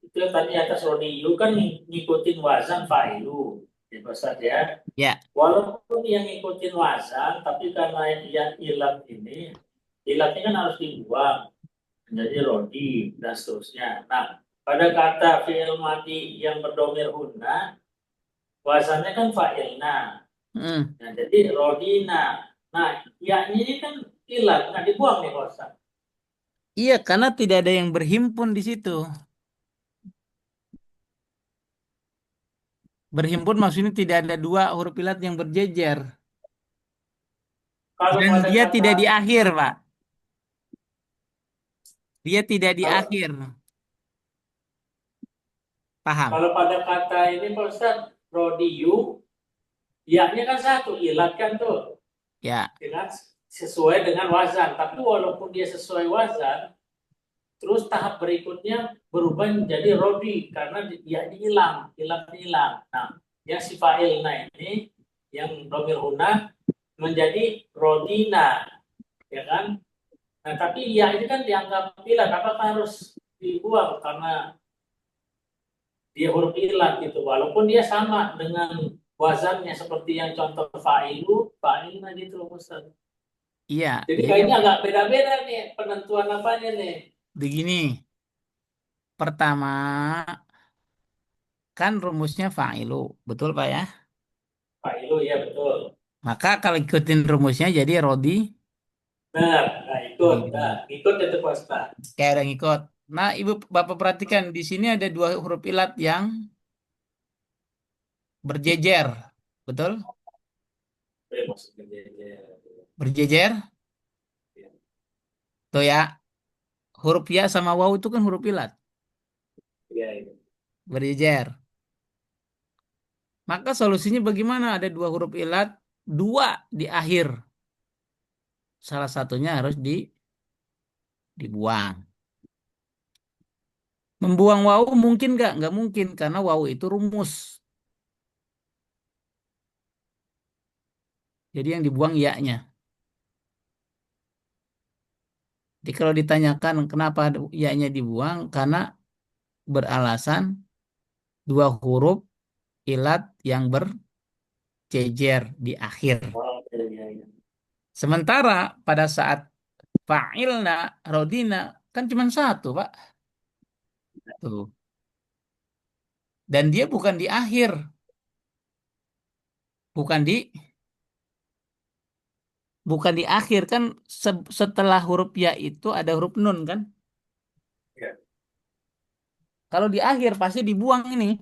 Speaker 4: itu tadi atas Rodiu kan ngikutin wazan fa'ilu. Ya Ustaz ya.
Speaker 1: Ya.
Speaker 4: Walaupun yang ngikutin wazan, tapi karena yang ilat ini, ilatnya kan harus dibuang. Menjadi Rodi dan seterusnya. Nah, pada kata fi'il mati yang berdomir hunna, wazannya kan fa'ilna.
Speaker 1: Hmm.
Speaker 4: Nah, jadi rodina. Nah, yaknya ini kan ilat, nggak dibuang nih Pak Ustaz.
Speaker 1: Iya, karena tidak ada yang berhimpun di situ. Berhimpun maksudnya tidak ada dua huruf ilat yang berjejer.
Speaker 4: Kalau
Speaker 1: Dan
Speaker 4: pada
Speaker 1: dia
Speaker 4: kata
Speaker 1: tidak di akhir, Pak. Dia tidak di
Speaker 4: kalau,
Speaker 1: akhir. Paham?
Speaker 4: kalau pada kata ini Pak Ustadz, rodiyu, ya-nya kan satu, ilat kan tuh,
Speaker 1: Ya.
Speaker 4: dengan sesuai dengan wazan. Tapi walaupun dia sesuai wazan, terus tahap berikutnya berubah menjadi rodi karena ya hilang, hilang. Nah, yang si fa'ilna ini, yang domir huna menjadi rodina, ya kan? Nah, tapi ya ini kan dianggap ilat, apakah harus dibuang karena dia huruf ilat gitu, walaupun dia sama dengan wazannya seperti yang contoh fa'ilu, fa'ilna gitu, Ustaz.
Speaker 1: Iya.
Speaker 4: Jadi
Speaker 1: Jadi
Speaker 4: kayaknya agak beda-beda nih penentuan apanya nih.
Speaker 1: begini. Pertama, kan rumusnya fa'ilu. Betul, Pak ya?
Speaker 4: Fa'ilu ya betul.
Speaker 1: Maka kalau ikutin rumusnya jadi rodi.
Speaker 4: Benar, nah ikut, nah
Speaker 1: Di-
Speaker 4: ikut itu Pak Ustaz.
Speaker 1: Kayak ada yang ikut. Nah, Ibu Bapak perhatikan di sini ada dua huruf ilat yang berjejer. Betul?
Speaker 4: Maksudnya
Speaker 1: Berjejer. Tuh ya, huruf ya sama waw itu kan huruf ilat.
Speaker 4: ya.
Speaker 1: Berjejer. Maka solusinya bagaimana? Ada dua huruf ilat, dua di akhir. Salah satunya harus dibuang. Membuang waw mungkin nggak? Nggak mungkin karena waw itu rumus. Jadi yang dibuang ya-nya. Jadi kalau ditanyakan kenapa ya-nya dibuang, karena beralasan dua huruf ilat yang berjejer di akhir.
Speaker 4: Oh, ya.
Speaker 1: Sementara pada saat fa'ilna, rodina, kan cuma satu, Pak. Tuh. Dan dia bukan di akhir. Bukan bukan di akhir kan setelah huruf ya itu ada huruf nun kan?
Speaker 4: Ya.
Speaker 1: Kalau di akhir pasti dibuang ini.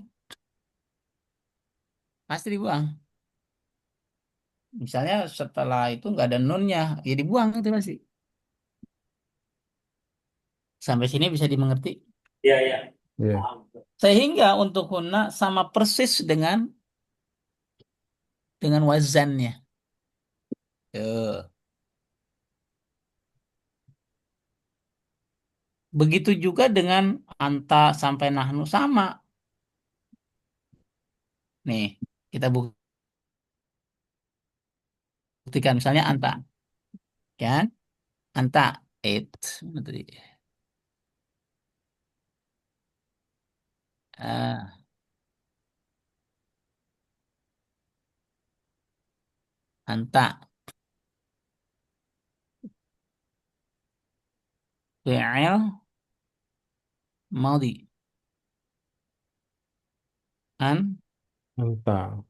Speaker 1: Pasti dibuang. Misalnya setelah itu nggak ada nunnya, ya dibuang itu pasti. Sampai sini bisa dimengerti.
Speaker 4: Ya.
Speaker 2: Ya.
Speaker 4: Paham.
Speaker 1: Sehingga untuk huna sama persis dengan wazannya. Tuh. Begitu juga dengan anta sampai nahnu sama. Nih, kita buktikan misalnya anta, kan? Anta, mana tadi? Ah, anta, fi'il, madhi, an,
Speaker 2: Entah.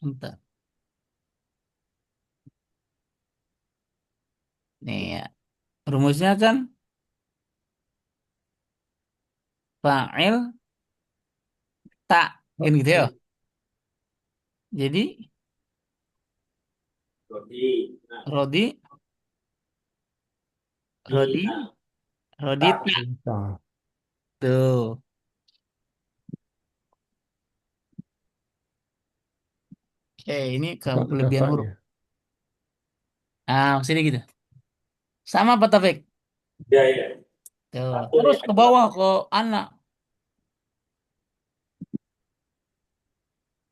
Speaker 1: anta. Nih ya, rumusnya kan fa'il, tak, kan gitu ya. Jadi
Speaker 4: Rodi, nah,
Speaker 1: rodi,
Speaker 4: di,
Speaker 1: rodi,
Speaker 4: nah,
Speaker 1: rodi
Speaker 4: tak,
Speaker 1: tak.
Speaker 2: Entah.
Speaker 1: Tuh. Oke, ini
Speaker 2: Ada
Speaker 1: kelebihan huruf.
Speaker 2: faknya.
Speaker 1: Ah, maksudnya gitu. Sama Pak Taufik.
Speaker 4: ya.
Speaker 1: Tuh.
Speaker 4: Satu
Speaker 1: Terus
Speaker 4: ya.
Speaker 1: ke bawah ke anak.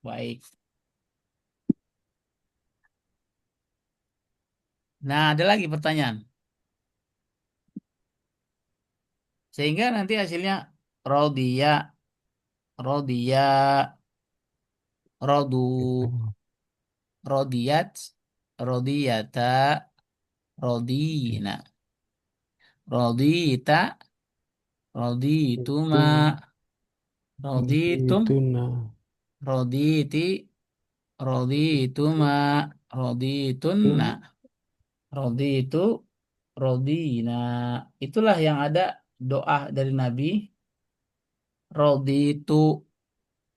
Speaker 1: Baik. Nah, ada lagi pertanyaan. Sehingga nanti hasilnya rodia, rodia, rodu, rodiyat, rodiyata, rodina, rodita, rodituma,
Speaker 2: Itu.
Speaker 1: roditum,
Speaker 2: Itu nah.
Speaker 1: roditi, rodituma, roditunna,
Speaker 2: Itu.
Speaker 1: roditu, rodina. Itulah yang ada doa dari Nabi. Roditu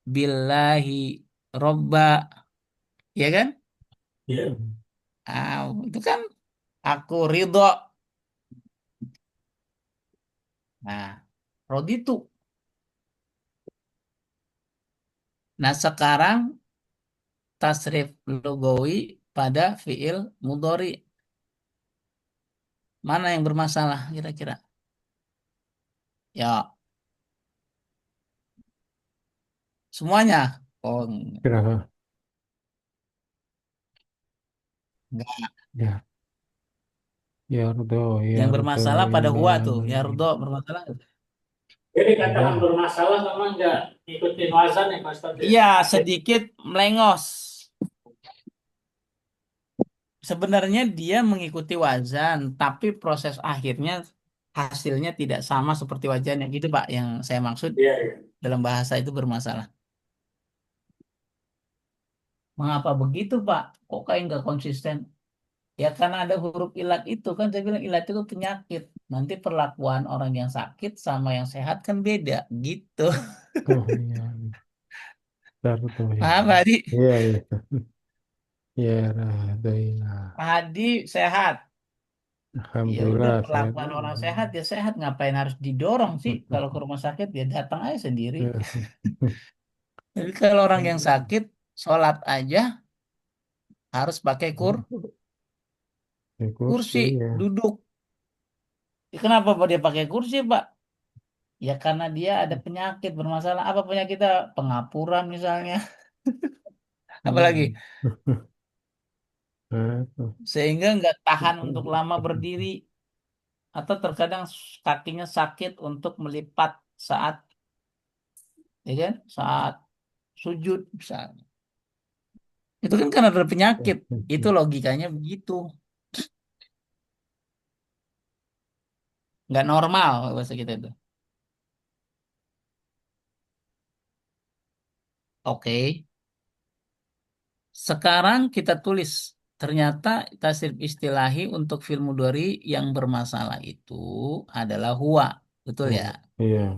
Speaker 1: billahi robba, ya kan?
Speaker 4: Iya.
Speaker 1: Ah, itu kan aku ridho. Nah, roditu. Nah, sekarang tasrif lugawi pada fiil mudhari. Mana yang bermasalah kira-kira? Ya, semuanya. Oh,
Speaker 2: Kenapa?
Speaker 1: enggak.
Speaker 2: Ya, yardo,
Speaker 1: Yang
Speaker 2: yardo,
Speaker 1: bermasalah pada huwa tuh. Ya
Speaker 2: ilah.
Speaker 1: Rudo bermasalah.
Speaker 4: Jadi katakan
Speaker 2: Ya,
Speaker 4: bermasalah sama enggak ikutin wazan ya Mas Tati?
Speaker 1: Iya, sedikit melengos. Sebenarnya dia mengikuti wazan, tapi proses akhirnya hasilnya tidak sama seperti wajannya. Gitu, Pak, yang saya maksud
Speaker 4: Iya, iya.
Speaker 1: dalam bahasa itu bermasalah. Mengapa begitu, Pak? Kok kayak nggak konsisten? Ya karena ada huruf ilat itu kan saya bilang ilat itu penyakit. Nanti perlakuan orang yang sakit sama yang sehat kan beda gitu.
Speaker 2: oh iya, yardo ya.
Speaker 1: Paham, Pak Hadi?
Speaker 2: Iya, iya. Yardo, ilah.
Speaker 1: Pak Hadi sehat. Ya udah
Speaker 2: Alhamdulillah, saya.
Speaker 1: perlakuan orang sehat ya sehat. Ngapain harus didorong sih? Kalau ke rumah sakit ya datang aja sendiri. Jadi kalau orang yang sakit sholat aja harus pakai
Speaker 2: Di kursi
Speaker 1: kursi
Speaker 2: ya.
Speaker 1: duduk. Ya, kenapa Pak dia pakai kursi, Pak? Ya karena dia ada penyakit bermasalah. Apa penyakitnya? Pengapuran misalnya. Apalagi
Speaker 2: Hmm. Nah, tuh.
Speaker 1: sehingga nggak tahan untuk lama berdiri atau terkadang kakinya sakit untuk melipat saat ya kan saat sujud misalnya. Itu kan karena ada penyakit. Itu logikanya begitu. Nggak normal bahasa kita itu. Oke. Sekarang kita tulis. Ternyata tasrif istilahi untuk fil mudhari yang bermasalah itu adalah huwa. Betul ya?
Speaker 2: Oh, iya.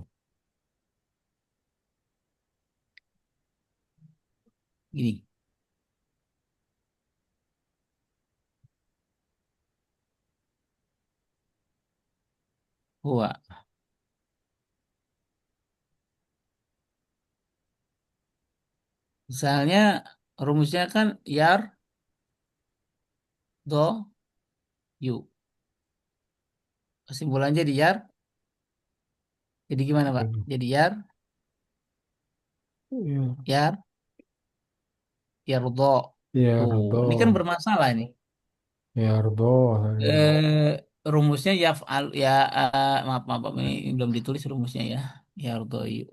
Speaker 1: Gini. Huwa. Misalnya rumusnya kan yar, do, yu. Kesimpulan jadi yar. Jadi gimana, Pak? Jadi yar,
Speaker 2: Iya.
Speaker 1: yar, yardo. Tuh,
Speaker 2: Yardo,
Speaker 1: ini kan bermasalah ini.
Speaker 2: yardo, saya.
Speaker 1: Rumusnya ya ya maaf maaf maaf, ini belum ditulis rumusnya ya. Yardo yu.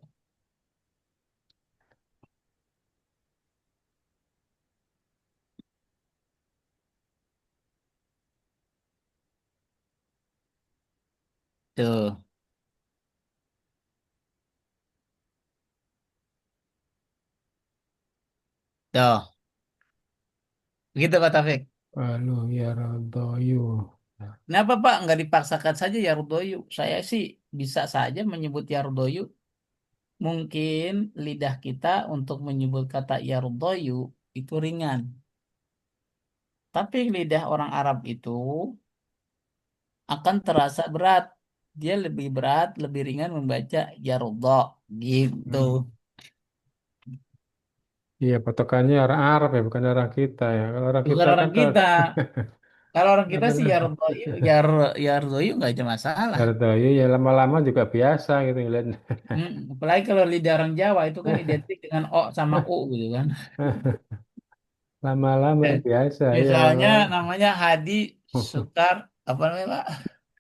Speaker 1: Tuh, tuh. Begitu Pak Taufik.
Speaker 2: Lalu yardo, yu.
Speaker 1: Kenapa Pak nggak dipaksakan saja yardo yu? Saya sih bisa saja menyebut yardo yu. Mungkin lidah kita untuk menyebut kata yardo yu itu ringan. Tapi lidah orang Arab itu akan terasa berat. Dia lebih berat, lebih ringan membaca yardo gitu.
Speaker 2: Hmm. Iya, patokannya orang Arab ya, bukan orang kita ya. Kalau orang
Speaker 1: Bukan
Speaker 2: kita kan
Speaker 1: orang kita. Kalau orang kita sih yardo yu nggak ada masalah.
Speaker 2: yardo, yu ya lama-lama juga biasa gitu ngeliat.
Speaker 1: Apalagi kalau lidah orang Jawa itu kan identik dengan o sama u gitu kan.
Speaker 2: Lama-lama
Speaker 1: Eh,
Speaker 2: biasa ya
Speaker 1: Misalnya
Speaker 2: lama-lama.
Speaker 1: namanya Hadi Sukar apa namanya Pak?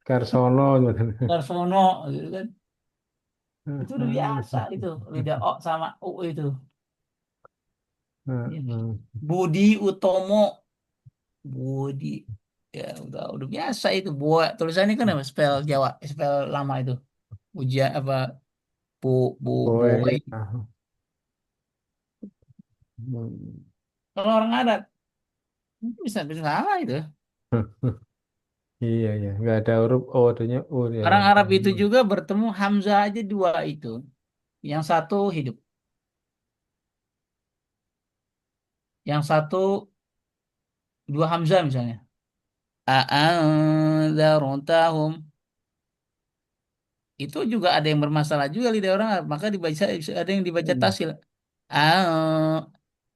Speaker 2: Karsono gitu.
Speaker 1: Darsono gitu kan. Itu udah biasa itu lidah o sama u itu. Budi Utomo, Budi ya udah biasa itu buat tulisannya kan apa spell Jawa, spell lama itu. Ujian apa bu bu
Speaker 2: Boy,
Speaker 1: buai.
Speaker 2: ya.
Speaker 1: Kalau orang adat bisa bisa salah itu.
Speaker 2: Iya ya, nggak ada huruf O, adanya U ya.
Speaker 1: Orang Arab itu juga bertemu Hamzah aja dua itu. Yang satu hidup. Yang satu dua hamzah misalnya. A'anzartahum. Itu juga ada yang bermasalah juga lidah orang Arab. Maka dibaca ada yang dibaca
Speaker 2: Hmm.
Speaker 1: tasil. A'an-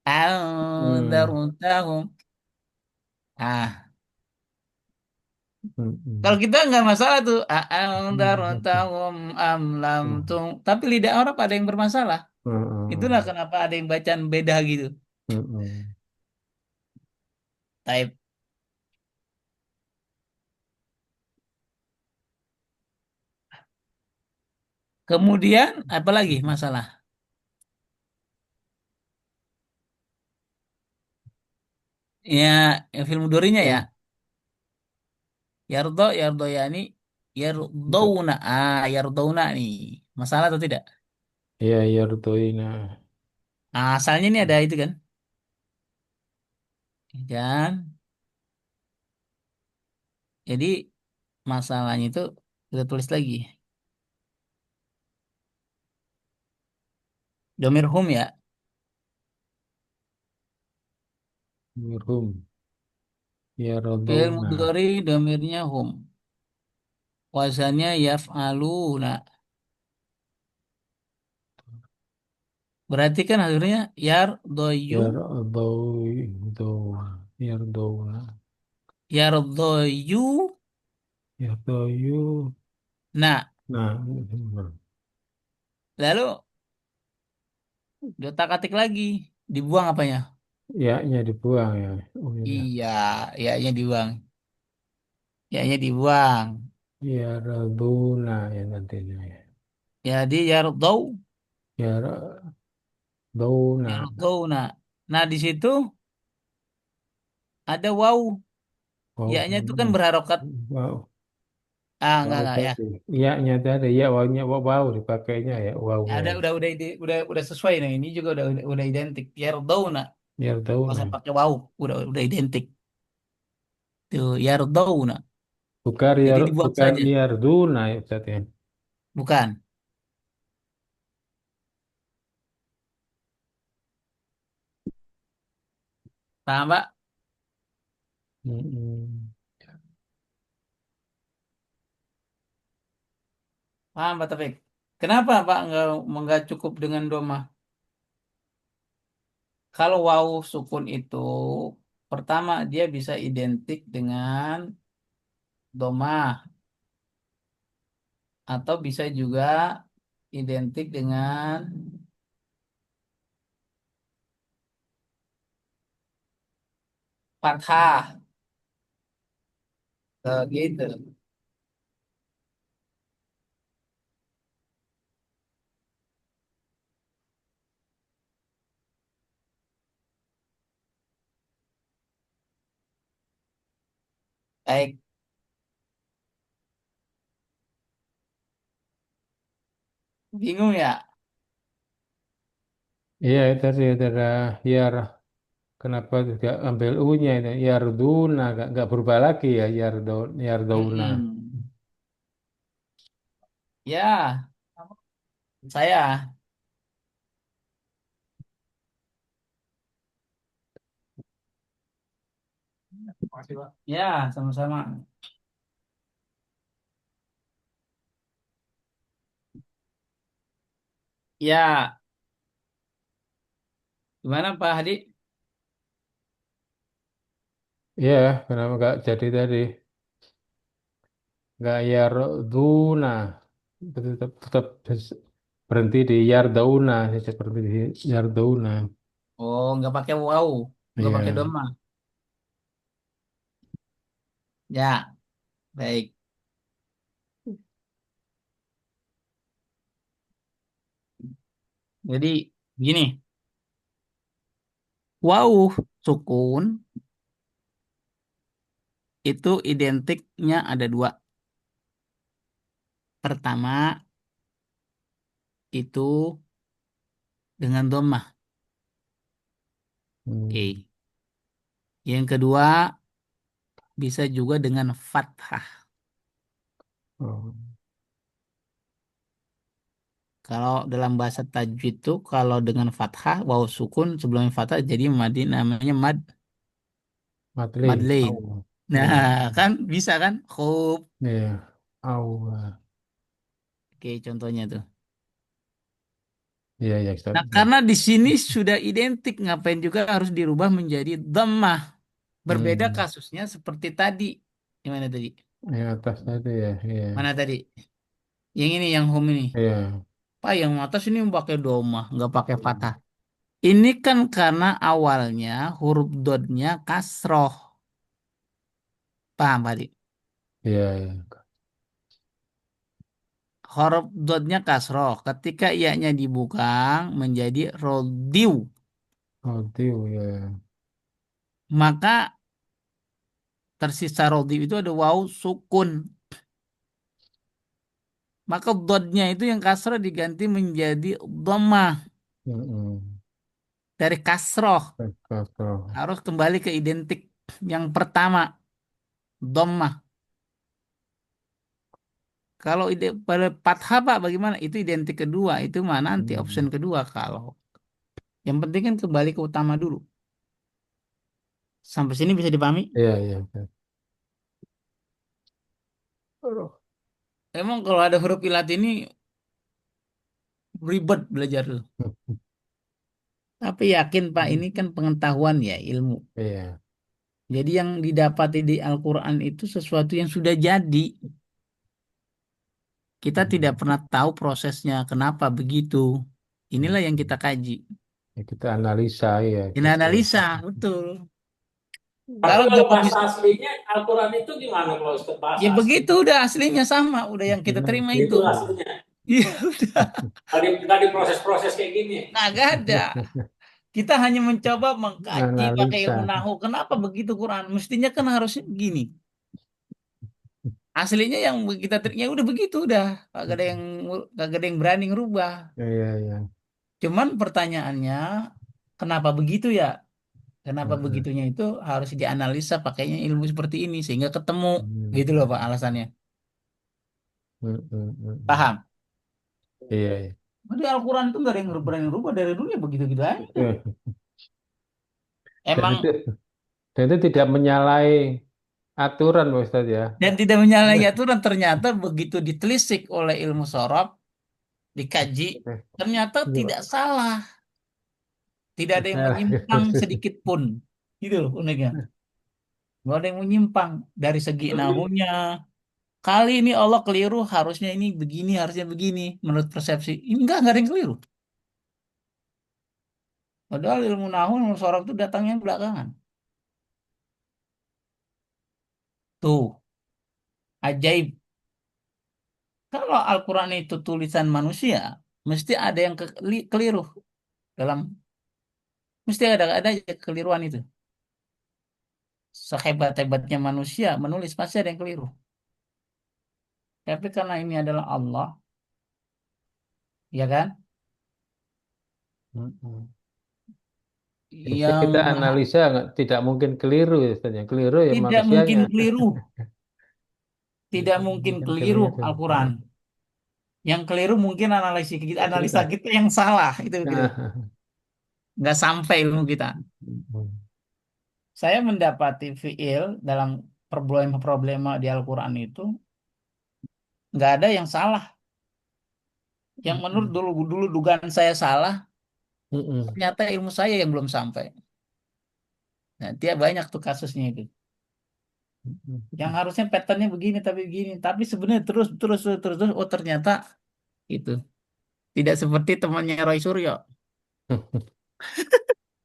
Speaker 2: Hmm.
Speaker 1: A'anzartahum. Ah,
Speaker 2: Hmm.
Speaker 1: kalau
Speaker 2: Hmm.
Speaker 1: kita nggak masalah tuh.
Speaker 2: Hmm.
Speaker 1: A'anzartahum am lam
Speaker 2: Hmm.
Speaker 1: tung. Tapi lidah Arab ada yang bermasalah. Itulah
Speaker 2: Hmm.
Speaker 1: kenapa ada yang bacaan beda gitu.
Speaker 2: Hmm. Hmm.
Speaker 1: Type. Kemudian apa lagi masalah? Ya, yang film Dorinya ya.
Speaker 2: Ya,
Speaker 1: Yardo yani yardowna. Yardowna nih. Masalah atau tidak?
Speaker 2: ya, ya, Rutoina.
Speaker 1: Asalnya ini ada itu kan. Dan jadi masalahnya itu kita tulis lagi. Domir hum ya.
Speaker 2: Mirum. Ya,
Speaker 1: Fi'il
Speaker 2: Rodona.
Speaker 1: mudhari domirnya hum. Wazannya yaf'aluna. Berarti kan akhirnya yardoyu,
Speaker 2: Ya, Rodona. Ya, Rodona.
Speaker 1: yardoyu.
Speaker 2: Ya, Rodoyu.
Speaker 1: Nah,
Speaker 2: Nah,
Speaker 1: lalu diotak-atik lagi. Dibuang apanya?
Speaker 2: ya-nya dibuang ya. Oh iya.
Speaker 1: Iya, ya dibuang. Ya dibuang.
Speaker 2: Ya, Rodona ya nantinya ya.
Speaker 1: Jadi yardau,
Speaker 2: Ya, Rodona.
Speaker 1: yardawna. Nah, di situ ada waw.
Speaker 2: Wow.
Speaker 1: Ya-nya itu kan berharokat.
Speaker 2: Wow. Wow
Speaker 1: Enggak ya.
Speaker 2: tadi. Iya-nya tadi. Ya, wow-nya wow dipakainya ya.
Speaker 1: Ya,
Speaker 2: Wow-nya
Speaker 1: ada
Speaker 2: ya.
Speaker 1: udah sesuai nih. Ini juga udah identik. Yardawna.
Speaker 2: Ya,
Speaker 1: Nggak usah
Speaker 2: Rodona.
Speaker 1: pakai waw. Udah identik. Tuh, yardawna.
Speaker 2: Bukan ya,
Speaker 1: Jadi dibuang
Speaker 2: bukan
Speaker 1: saja.
Speaker 2: Yarduna ya Ustaz ya.
Speaker 1: Bukan. Paham, Pak?
Speaker 2: Mm-mm.
Speaker 1: Paham, Pak Taufik? Kenapa, Pak, nggak cukup dengan doma? Kalau waw sukun itu, pertama dia bisa identik dengan doma. Atau bisa juga identik dengan fathah. Gitu. Baik, bingung ya?
Speaker 2: Iya itu tadi ada Yar. Kenapa tidak ambil U-nya itu? Yarduna nggak berubah lagi ya Yarduna.
Speaker 1: Mm-mm. Ya, saya. Ya, sama-sama. Ya, gimana Pak Hadi?
Speaker 2: Iya, kenapa nggak jadi tadi? Nggak Yarduna. Tetap berhenti di Yardauna. Saya berhenti di Yardauna.
Speaker 1: Oh, nggak pakai wow, nggak pakai
Speaker 2: Iya.
Speaker 1: doma. Ya, baik. Jadi gini, wow sukun itu identiknya ada dua. Pertama itu dengan domah.
Speaker 2: Hmm.
Speaker 1: Oke. Yang kedua bisa juga dengan fathah.
Speaker 2: Oh.
Speaker 1: Kalau dalam bahasa tajwid itu kalau dengan fathah waw sukun sebelumnya fathah jadi madi namanya
Speaker 2: Madli.
Speaker 1: madlin.
Speaker 2: Au.
Speaker 1: Nah,
Speaker 2: Ya.
Speaker 1: kan bisa kan? Khub.
Speaker 2: Ya. Au.
Speaker 1: Oke, contohnya tuh.
Speaker 2: Iya, ya, Ustaz.
Speaker 1: Nah, karena di sini sudah identik, ngapain juga harus dirubah menjadi dhammah. Berbeda
Speaker 2: Hmm.
Speaker 1: kasusnya seperti tadi. Gimana tadi?
Speaker 2: Yang atas tadi ya. Iya.
Speaker 1: Mana tadi? Yang ini, yang home ini.
Speaker 2: Iya.
Speaker 1: Pak, yang atas ini pakai domah, nggak pakai fathah. Ini kan karena awalnya huruf dotnya kasroh. Paham, Pak?
Speaker 2: Iya, iya.
Speaker 1: Huruf dotnya kasroh. Ketika ianya dibuka menjadi rodiu.
Speaker 2: Oh, tiu, ya.
Speaker 1: Maka tersisa rodiu itu ada waw sukun. Maka dotnya itu yang kasroh diganti menjadi dhammah.
Speaker 2: Mm-mm.
Speaker 1: Dari kasroh
Speaker 2: Kasroh.
Speaker 1: harus kembali ke identik yang pertama, dhammah. Kalau ide pada fathah Pak bagaimana? Itu identik kedua. Itu mana nanti option
Speaker 2: Hmm.
Speaker 1: kedua kalau. Yang penting kan kembali ke utama dulu. Sampai sini bisa dipahami?
Speaker 2: Iya, iya.
Speaker 1: Aduh. Emang kalau ada huruf ilat ini ribet belajar tuh. Tapi yakin Pak ini kan pengetahuan ya ilmu.
Speaker 2: Iya.
Speaker 1: Jadi yang didapati di Al-Quran itu sesuatu yang sudah jadi. Kita tidak
Speaker 2: Hmm.
Speaker 1: pernah tahu prosesnya kenapa begitu. Inilah yang kita kaji.
Speaker 2: Ya, kita analisa ya
Speaker 1: Ini
Speaker 2: gitu.
Speaker 1: analisa, betul.
Speaker 4: Tapi
Speaker 1: Kalau
Speaker 4: kalau
Speaker 1: dapat
Speaker 4: bahasa aslinya Al-Quran itu gimana kalau Ustaz bahasa
Speaker 1: ya
Speaker 4: asli?
Speaker 1: begitu udah aslinya sama, udah yang kita
Speaker 2: Nah,
Speaker 1: terima itu.
Speaker 4: Itu aslinya.
Speaker 1: Iya udah,
Speaker 4: Nggak diproses-proses kayak gini.
Speaker 1: nah gak ada. Kita hanya mencoba mengkaji pakai
Speaker 2: analisa.
Speaker 1: ilmu nahu. Kenapa begitu Quran? Mestinya kan harusnya begini. Aslinya yang kita terima udah begitu udah. Kagak ada yang berani ngerubah.
Speaker 2: Iya, iya.
Speaker 1: Cuman pertanyaannya, kenapa begitu ya? Kenapa
Speaker 2: Heeh.
Speaker 1: begitunya itu harus dianalisa pakainya ilmu seperti ini sehingga ketemu gitu loh
Speaker 2: Hmm.
Speaker 1: Pak alasannya.
Speaker 2: Hmm.
Speaker 1: Paham?
Speaker 2: Iya, iya.
Speaker 1: Jadi Al-Quran itu nggak ada yang berani rubah dari dulu ya begitu-gitu aja.
Speaker 2: Eh, Dan itu,
Speaker 1: Emang
Speaker 2: dan itu tidak menyalahi aturan, Pak Ustadz ya.
Speaker 1: dan tidak menyalahi aturan ternyata begitu ditelisik oleh ilmu sorab, dikaji, ternyata
Speaker 2: Iya.
Speaker 1: tidak salah, tidak ada yang menyimpang sedikit pun. Gitu loh uniknya. Nggak ada yang menyimpang dari segi nahunya. Kali ini Allah keliru, harusnya ini begini, harusnya begini, menurut persepsi. Ini enggak ada yang keliru. Padahal ilmu nahu, ilmu sorab itu datangnya belakangan. Tuh, ajaib. Kalau Al-Quran itu tulisan manusia, mesti ada yang keliru dalam, mesti ada aja kekeliruan itu. Sehebat-hebatnya manusia menulis pasti ada yang keliru. Tapi karena ini adalah Allah, ya kan?
Speaker 2: Mm-mm. Biasanya
Speaker 1: Yang
Speaker 2: kita
Speaker 1: maha
Speaker 2: analisa tidak mungkin keliru ya, Ustadz ya. Keliru ya
Speaker 1: tidak
Speaker 2: manusianya.
Speaker 1: mungkin keliru, tidak
Speaker 2: Tidak
Speaker 1: mungkin
Speaker 2: mungkin
Speaker 1: keliru
Speaker 2: keliru.
Speaker 1: Al-Quran. Yang keliru mungkin analisa
Speaker 2: Iya.
Speaker 1: kita yang salah itu gitu.
Speaker 2: Nah.
Speaker 1: Nggak sampai ilmu kita. Saya mendapati fiil dalam problema-problema di Al-Quran itu nggak ada yang salah. Yang menurut
Speaker 2: Mm-mm.
Speaker 1: dulu dulu dugaan saya salah,
Speaker 2: Mm-mm.
Speaker 1: ternyata ilmu saya yang belum sampai. Nah, dia banyak tuh kasusnya itu. Yang
Speaker 2: Mm-mm.
Speaker 1: harusnya patternnya begini tapi begini, tapi sebenarnya terus terus terus terus, terus. Oh ternyata itu tidak seperti temannya Roy Suryo.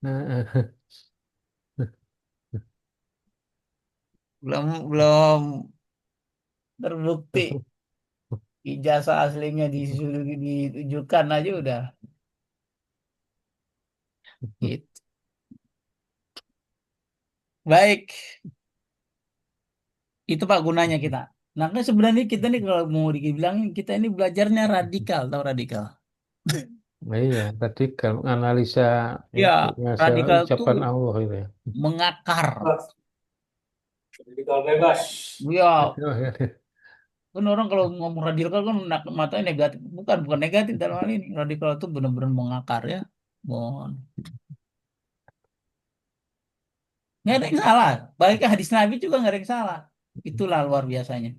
Speaker 2: Nah,
Speaker 1: Belum belum terbukti ijazah aslinya ditujukan aja udah. Gitu. Baik, itu Pak gunanya kita. Nah, kan sebenarnya kita nih kalau mau dibilangin kita ini belajarnya radikal, tahu radikal?
Speaker 2: nah iya, tadi kalau analisa
Speaker 1: Ya,
Speaker 2: itu ngasih
Speaker 1: radikal tuh
Speaker 2: ucapan Allah itu ya.
Speaker 1: mengakar.
Speaker 4: Jadi kalau bebas.
Speaker 1: Ya, Kan orang kalau ngomong radikal kan matanya negatif. Bukan negatif dalam hal ini. Radikal itu benar-benar mengakar ya. Bon. Nggak ada yang salah. Balik ke hadis Nabi juga nggak ada yang salah. Itulah luar biasanya.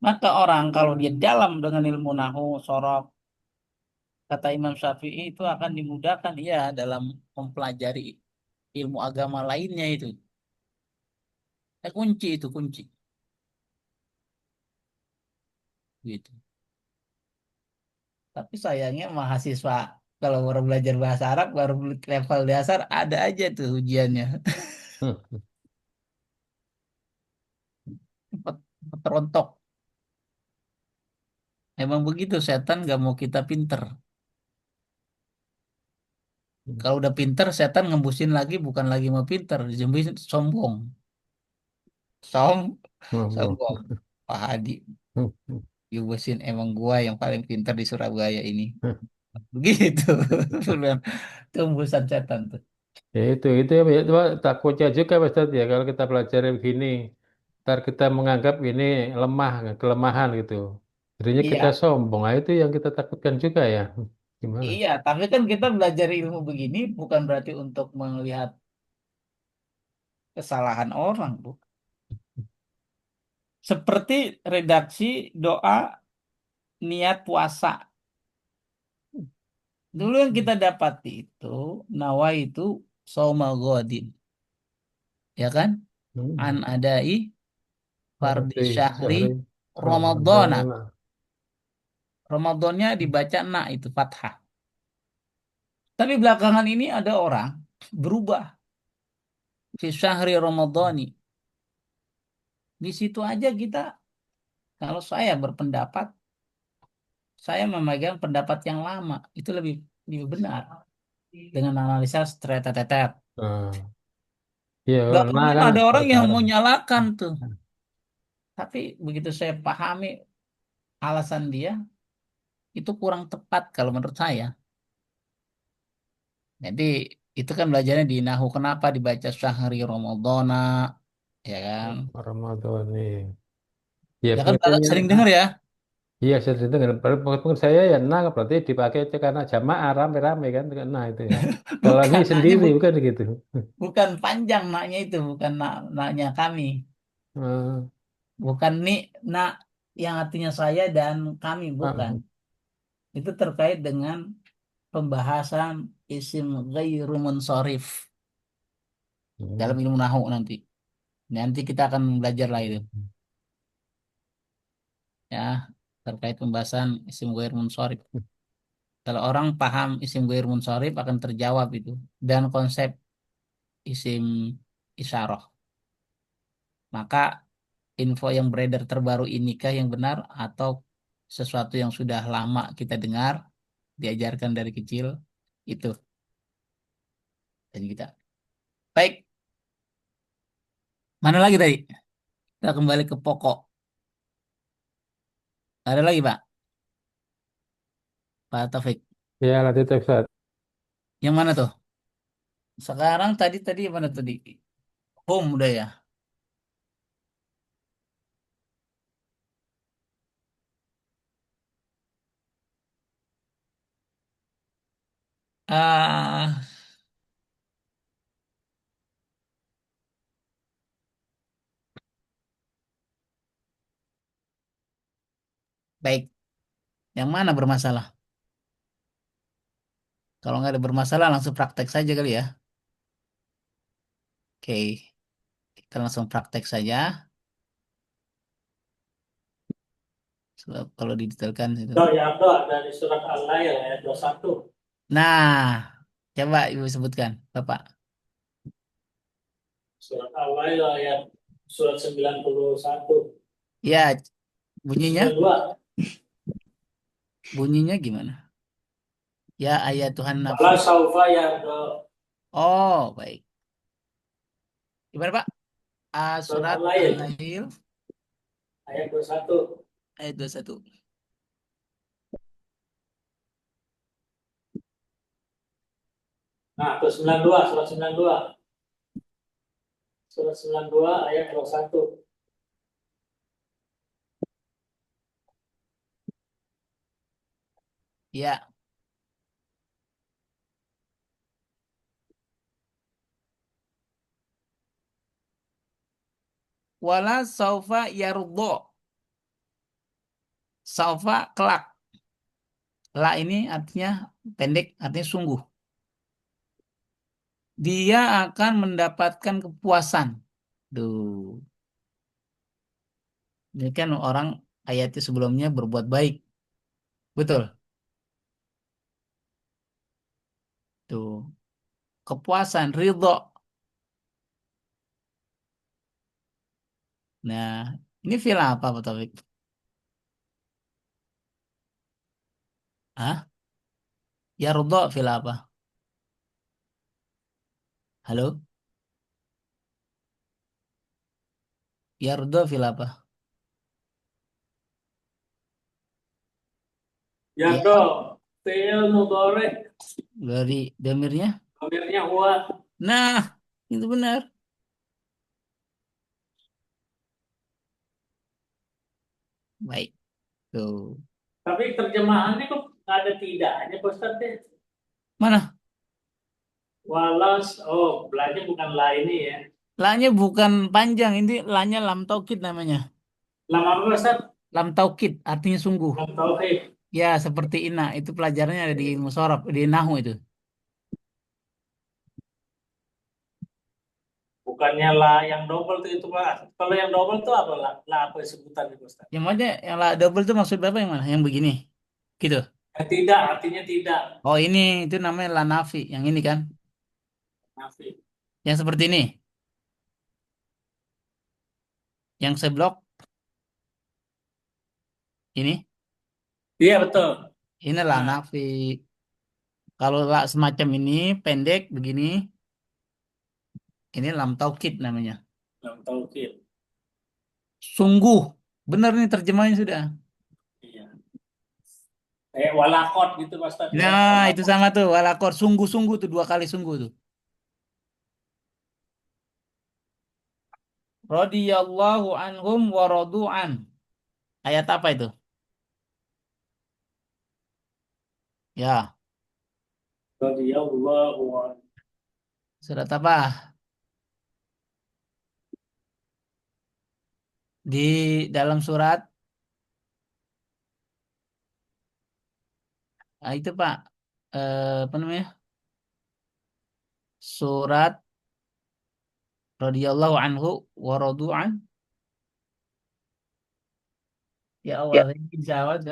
Speaker 1: Maka orang kalau dia dalam dengan ilmu nahu, sorok, kata Imam Syafi'i itu akan dimudahkan ya dalam mempelajari ilmu agama lainnya itu. Kunci itu kunci. Gitu. Tapi sayangnya mahasiswa kalau baru belajar bahasa Arab, baru level dasar ada aja tuh ujiannya.
Speaker 2: Hmm.
Speaker 1: Cepet terontok. Emang begitu setan gak mau kita pinter. Kalau udah pinter, setan ngembusin lagi bukan lagi mau pinter, dijembusin sombong. Som,
Speaker 2: Oh,
Speaker 1: sombong. Pak Hadi,
Speaker 2: oh.
Speaker 1: ngembusin emang gua yang paling pinter di Surabaya ini. Begitu. Itu embusan setan tuh.
Speaker 2: Ya itu ya, itu takutnya juga Pak Ustadz ya kalau kita belajar begini, ntar kita menganggap ini lemah, kelemahan gitu. Jadinya kita
Speaker 1: Iya,
Speaker 2: sombong, nah, itu yang kita takutkan juga ya. Gimana?
Speaker 1: iya. Tapi kan kita belajar ilmu begini bukan berarti untuk melihat kesalahan orang, Bu. Seperti redaksi doa niat puasa. Dulu yang kita dapat itu nawa itu saumal godin, ya kan? An
Speaker 2: Hmm.
Speaker 1: adai fardi
Speaker 2: Berarti
Speaker 1: syahri
Speaker 2: syahri
Speaker 1: Ramadana.
Speaker 2: Ramadan.
Speaker 1: Ramadannya dibaca na itu fathah. Tapi belakangan ini ada orang berubah fi syahri Ramadhani. Di situ aja kita, kalau saya berpendapat, saya memegang pendapat yang lama. Itu lebih benar dengan analisa tetet.
Speaker 2: Nah, iya, nah
Speaker 1: Belakangan
Speaker 2: kan
Speaker 1: ada orang yang
Speaker 2: sekarang.
Speaker 1: mau nyalakan tuh. Tapi begitu saya pahami alasan dia, itu kurang tepat kalau menurut saya. Jadi itu kan belajarnya di Nahu. Kenapa dibaca Syahri Ramadana, ya kan?
Speaker 2: Ramadan nih. Ya
Speaker 1: Ya kan
Speaker 2: pengertiannya,
Speaker 1: sering dengar ya.
Speaker 2: iya saya dengar. Menurut saya ya nah berarti dipakai itu karena jamaah rame-rame kan, nah itu ya. Kalau ini
Speaker 1: Bukan, naknya
Speaker 2: sendiri bukan gitu.
Speaker 1: bukan panjang naknya itu, bukan naknya kami.
Speaker 2: Ah,
Speaker 1: Bukan nih nak yang artinya saya dan kami, bukan.
Speaker 2: ah,
Speaker 1: Itu terkait dengan pembahasan isim ghairu munsharif dalam
Speaker 2: hmm.
Speaker 1: ilmu nahu nanti. Nanti kita akan belajar lah itu ya terkait pembahasan isim ghairu munsharif. Kalau orang paham isim ghairu munsharif akan terjawab itu dan konsep isim isyarah. Maka info yang beredar terbaru inikah yang benar atau sesuatu yang sudah lama kita dengar, diajarkan dari kecil itu dan kita. Baik, mana lagi tadi? Kita kembali ke pokok. Ada lagi, Pak? Pak Taufik.
Speaker 2: Ya nanti itu Ustaz.
Speaker 1: Yang mana tuh? Sekarang tadi yang mana tadi? Home udah ya. Ah, baik. Yang mana bermasalah? Kalau nggak ada bermasalah langsung praktek saja kali ya. Oke, kita langsung praktek saja. Sebab kalau didetailkan itu.
Speaker 4: Doa ya doa dari surat Al-Lail ayat 21.
Speaker 1: Nah, coba Ibu sebutkan, Bapak.
Speaker 4: Surat Al-Lail ayat surat 91.
Speaker 1: Ya, bunyinya,
Speaker 4: 92.
Speaker 1: bunyinya gimana? Ya ayat Tuhan nafsu.
Speaker 4: Wala saufa ya
Speaker 1: Oh, baik. Gimana Pak?
Speaker 4: surat
Speaker 1: Surat
Speaker 4: Al-Lail
Speaker 1: Al-Lail
Speaker 4: ayat 21.
Speaker 1: ayat 21.
Speaker 4: Nah, ke 92, surat 92. Surat 92 ayat 21.
Speaker 1: Ya. Wala saufa yarudho. Saufa kelak. La ini artinya pendek, artinya sungguh. Dia akan mendapatkan kepuasan. Duh. Ini kan orang ayatnya sebelumnya berbuat baik. Betul. Tuh. Kepuasan, ridho. Nah, ini fil apa, Pak Taufik? Hah? Yarudho fil apa? Halo? Yarudho fil apa? Ya,
Speaker 4: Yardo, fi'il mudhari,
Speaker 1: dari damirnya.
Speaker 4: dhamirnya huwa.
Speaker 1: Nah, itu benar. Baik. Tuh.
Speaker 4: Tapi terjemahannya kok nggak ada tidaknya, Pak Ustadz ya?
Speaker 1: Mana?
Speaker 4: Walas, oh, belanja bukan la ini ya.
Speaker 1: La-nya bukan panjang, ini la-nya lam taukid namanya.
Speaker 4: Lama apa, Pak Ustadz?
Speaker 1: Lam taukid artinya sungguh.
Speaker 4: Lam tauhid.
Speaker 1: Ya, seperti ina. Itu pelajarannya ada di ilmu sorof, di nahu itu.
Speaker 4: Bukannya la yang double itu Pak. Kalau yang double itu apa la? La apa sebutannya, Pak Ustadz?
Speaker 1: Yang mana yang la double itu maksud Bapak yang mana? Yang begini. Gitu.
Speaker 4: Tidak, artinya tidak.
Speaker 1: Oh, ini itu namanya la nafi, yang ini kan.
Speaker 4: Nafi.
Speaker 1: Yang seperti ini. Yang seblok ini.
Speaker 4: Iya betul.
Speaker 1: Ini la
Speaker 4: Nah,
Speaker 1: nafi. Kalau la semacam ini pendek begini, ini lam taukid namanya.
Speaker 4: lam tauhid.
Speaker 1: Sungguh. Benar nih terjemahnya sudah.
Speaker 4: Iya. Walakot gitu Pak Ustadz ya.
Speaker 1: Nah, itu
Speaker 4: Walakot.
Speaker 1: sama tuh walakor sungguh-sungguh tuh dua kali sungguh tuh. Radhiyallahu anhum wa radu'an. Ayat apa itu? Ya,
Speaker 4: Radhiyallahu anhu.
Speaker 1: surat apa? Di dalam surat itu Pak, apa namanya? Surat radhiyallahu anhu wa radu'an. Ya Allah, ini jawab.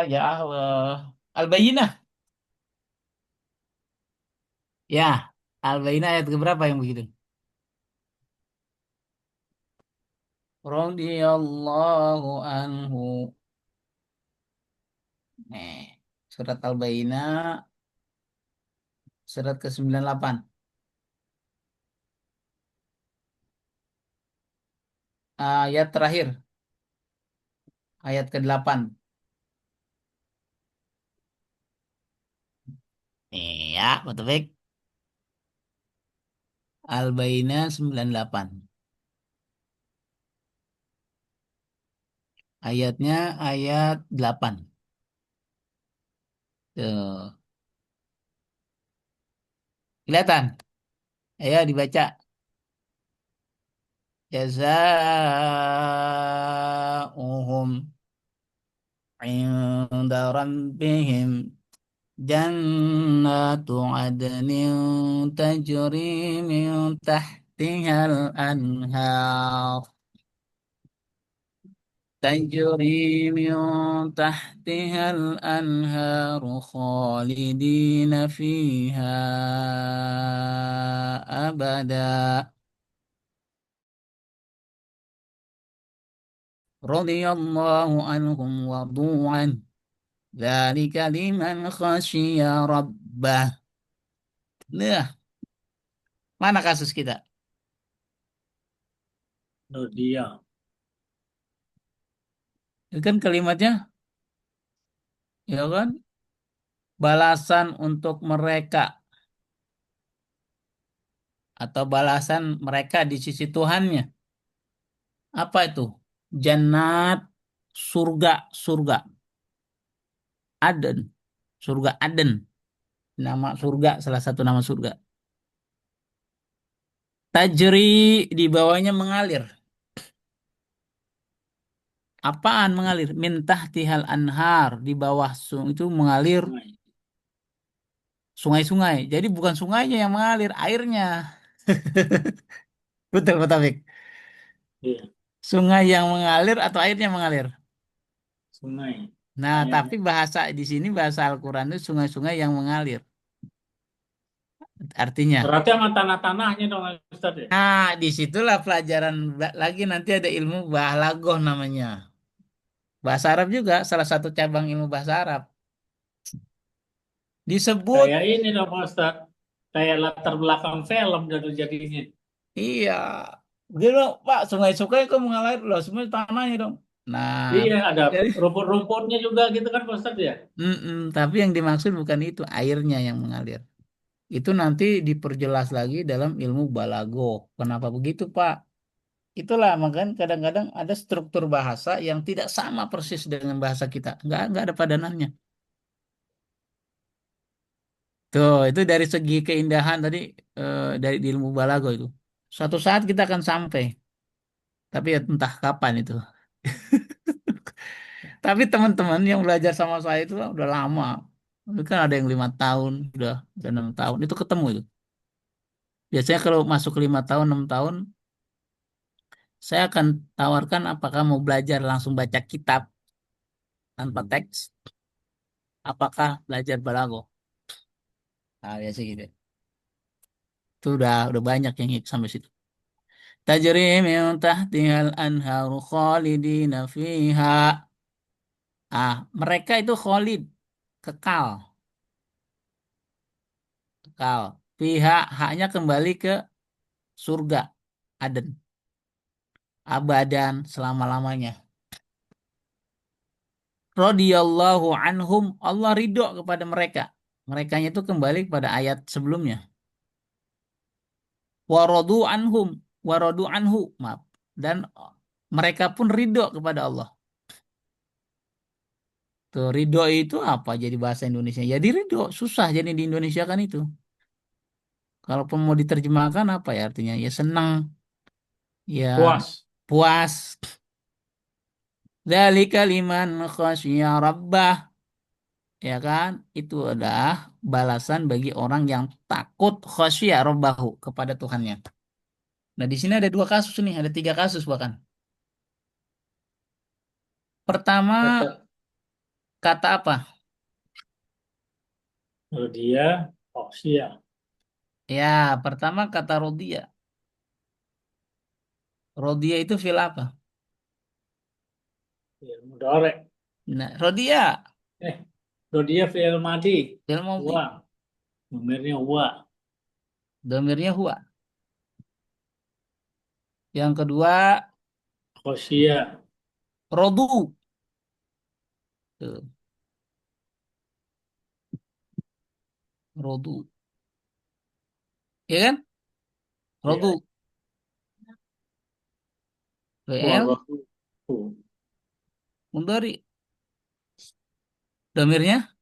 Speaker 1: Ya Allah. Al-Bayyinah. Ya, Al-Bayyinah ayat keberapa yang begitu? Radhiyallahu anhu. Nih, surat Al-Bayyinah surat ke-98. Ayat terakhir, ayat ke-8. Iya, betul baik. Al-Bayyinah 98. Ayatnya ayat 8. Tuh. Kelihatan? Ayo dibaca. Jazaohum inda rabbihim jannatu adnin tajri min tahtihal anhar. تجري من تحتها الأنهار خالدين فيها أبدا رضي الله عنهم ورضوا عنه ذلك لمن خشي ربه. Nah, mana kasus kita?
Speaker 4: Oh, dia.
Speaker 1: Itu kan kalimatnya, ya kan? Balasan untuk mereka atau balasan mereka di sisi Tuhannya. Apa itu? Jannat, surga, surga, Aden, surga Aden, nama surga, salah satu nama surga. Tajri, di bawahnya mengalir. Apaan mengalir? Mintah tihal anhar, di bawah itu mengalir
Speaker 4: Sungai.
Speaker 1: sungai-sungai. Jadi bukan sungainya yang mengalir, airnya. Betul, Pak Taufik.
Speaker 4: Iya,
Speaker 1: Sungai yang mengalir atau airnya mengalir?
Speaker 4: sungai.
Speaker 1: Nah,
Speaker 4: Airnya.
Speaker 1: tapi bahasa di sini bahasa Al-Quran itu sungai-sungai yang mengalir. Artinya,
Speaker 4: Berarti sama tanah-tanahnya dong, Ustaz ya?
Speaker 1: nah disitulah pelajaran lagi nanti ada ilmu balaghah namanya. Bahasa Arab juga salah satu cabang ilmu bahasa Arab. Disebut,
Speaker 4: Kayak ini dong, Ustaz. Kayak latar belakang film dari jadinya.
Speaker 1: iya. Dia bilang, Pak, sungai-sungai kok mengalir loh, semua tanahnya dong. Nah,
Speaker 4: Iya, ada
Speaker 1: jadi,
Speaker 4: rumput-rumputnya juga gitu kan, Ustaz ya?
Speaker 1: tapi yang dimaksud bukan itu, airnya yang mengalir. Itu nanti diperjelas lagi dalam ilmu balaghah. Kenapa begitu, Pak? Itulah makanya kadang-kadang ada struktur bahasa yang tidak sama persis dengan bahasa kita. Nggak ada padanannya. Tuh, itu dari segi keindahan tadi dari di ilmu balaghah itu. Suatu saat kita akan sampai, tapi ya entah kapan itu. Tapi teman-teman yang belajar sama saya itu udah lama. Itu kan ada yang 5 tahun, udah 6 tahun. Itu ketemu itu. Biasanya kalau masuk 5 tahun, 6 tahun, saya akan tawarkan apakah mau belajar langsung baca kitab tanpa teks, apakah belajar balaghah. Nah, biasa gitu. Itu udah banyak yang sampai situ. Tajri min tahtihal anharu khalidina fiha. Mereka itu khalid, kekal, kekal. Pihak haknya kembali ke surga, Aden, abadan selama-lamanya. Radhiyallahu anhum, Allah ridho kepada mereka. Merekanya itu kembali kepada ayat sebelumnya. Waradu anhum, waradu anhu, maaf. Dan mereka pun ridho kepada Allah. Tuh, ridho itu apa jadi bahasa Indonesia? Jadi ridho, susah jadi di Indonesia kan itu. Kalaupun mau diterjemahkan apa ya artinya? Ya senang, ya
Speaker 4: Puas.
Speaker 1: puas. Dzalika liman khasyya rabbah, ya kan? Itu adalah balasan bagi orang yang takut khasyya rabbahu kepada Tuhannya. Nah, di sini ada 2 kasus nih, ada 3 kasus bahkan. Pertama,
Speaker 4: Kata
Speaker 1: kata apa?
Speaker 4: dia, oh sia.
Speaker 1: Ya, pertama kata rodia. Rodia itu fil apa?
Speaker 4: Ya, mudorek.
Speaker 1: Nah, rodia
Speaker 4: Eh, dia fi'il madi.
Speaker 1: fil madhi.
Speaker 4: Wa. Nomernya wa.
Speaker 1: Domirnya huwa. Yang kedua,
Speaker 4: Khosia.
Speaker 1: rodu. Tuh, rodu. Ya kan?
Speaker 4: Ya,
Speaker 1: Rodu. PL,
Speaker 4: waradu.
Speaker 1: mundari. Domirnya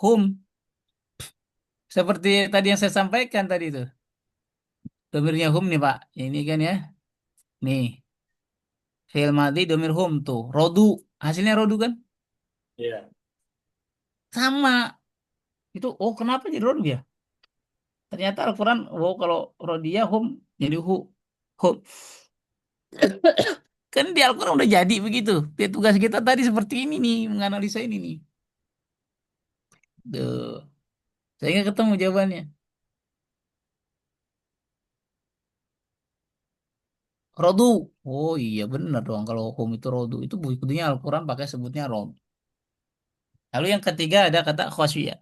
Speaker 1: hum. Seperti tadi yang saya sampaikan tadi itu. Domirnya hum nih Pak. Ini kan ya. Nih. Fi'il madhi domir hum tuh. Rodu. Hasilnya rodu kan?
Speaker 4: Ya.
Speaker 1: Sama. Itu, oh kenapa jadi rodu ya? Ternyata Al-Quran, oh kalau rodia hum, jadi hum. Kan di Al-Quran udah jadi begitu. Ya, tugas kita tadi seperti ini nih. Menganalisa ini nih. Duh. Saya nggak ketemu jawabannya. Rodu. Oh iya benar dong. Kalau hum itu rodu. Itu buktinya Al-Quran pakai sebutnya rodu. Lalu yang ketiga ada kata khasyiyah.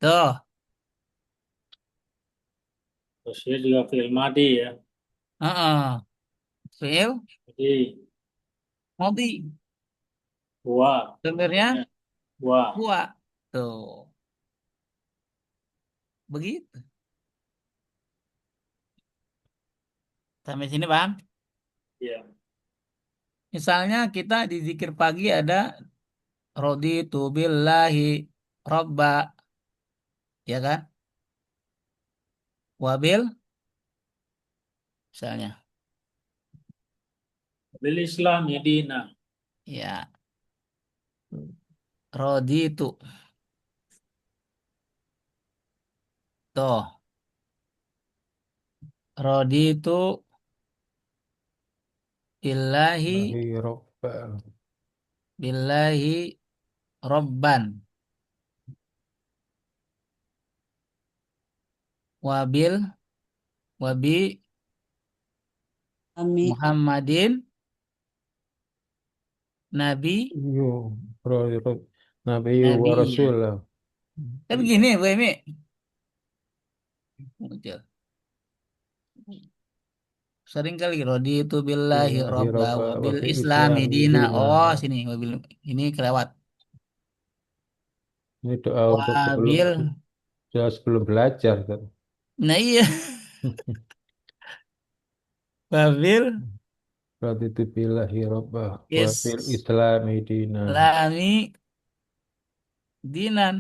Speaker 1: Tuh.
Speaker 4: Khosia juga fi'il madi ya.
Speaker 1: Heeh. Fi'il
Speaker 4: Jadi,
Speaker 1: madhi.
Speaker 4: wa.
Speaker 1: Domirnya
Speaker 4: Nomernya wa.
Speaker 1: huwa. Tuh. Begitu. Sampai sini paham?
Speaker 4: Iya.
Speaker 1: Misalnya kita di zikir pagi ada raditu billahi robba, ya kan? Wabil, misalnya,
Speaker 4: Bil Islam ya dina.
Speaker 1: ya raditu. Tuh, raditu billahi
Speaker 2: Lahi Rabbal.
Speaker 1: billahi robban, wabil, wabi
Speaker 3: Kami
Speaker 1: Muhammadin nabi
Speaker 2: Yo, Nabi wa
Speaker 1: nabiyan.
Speaker 2: Rasul.
Speaker 1: Kan gini, Bu Emi. Muncul. Sering kali raditu billahi
Speaker 2: Billahi
Speaker 1: robba
Speaker 2: Rabba wa
Speaker 1: wabil
Speaker 2: fil
Speaker 1: islami
Speaker 2: Islam
Speaker 1: dina.
Speaker 2: dina.
Speaker 1: Oh, sini wabil ini kelewat.
Speaker 2: Ini doa untuk
Speaker 1: Wabil.
Speaker 2: sebelum belajar kan.
Speaker 1: Nah iya, wabil
Speaker 2: Raditu billahi Rabba wa fil
Speaker 1: islami
Speaker 2: Islam dina.
Speaker 1: dinan.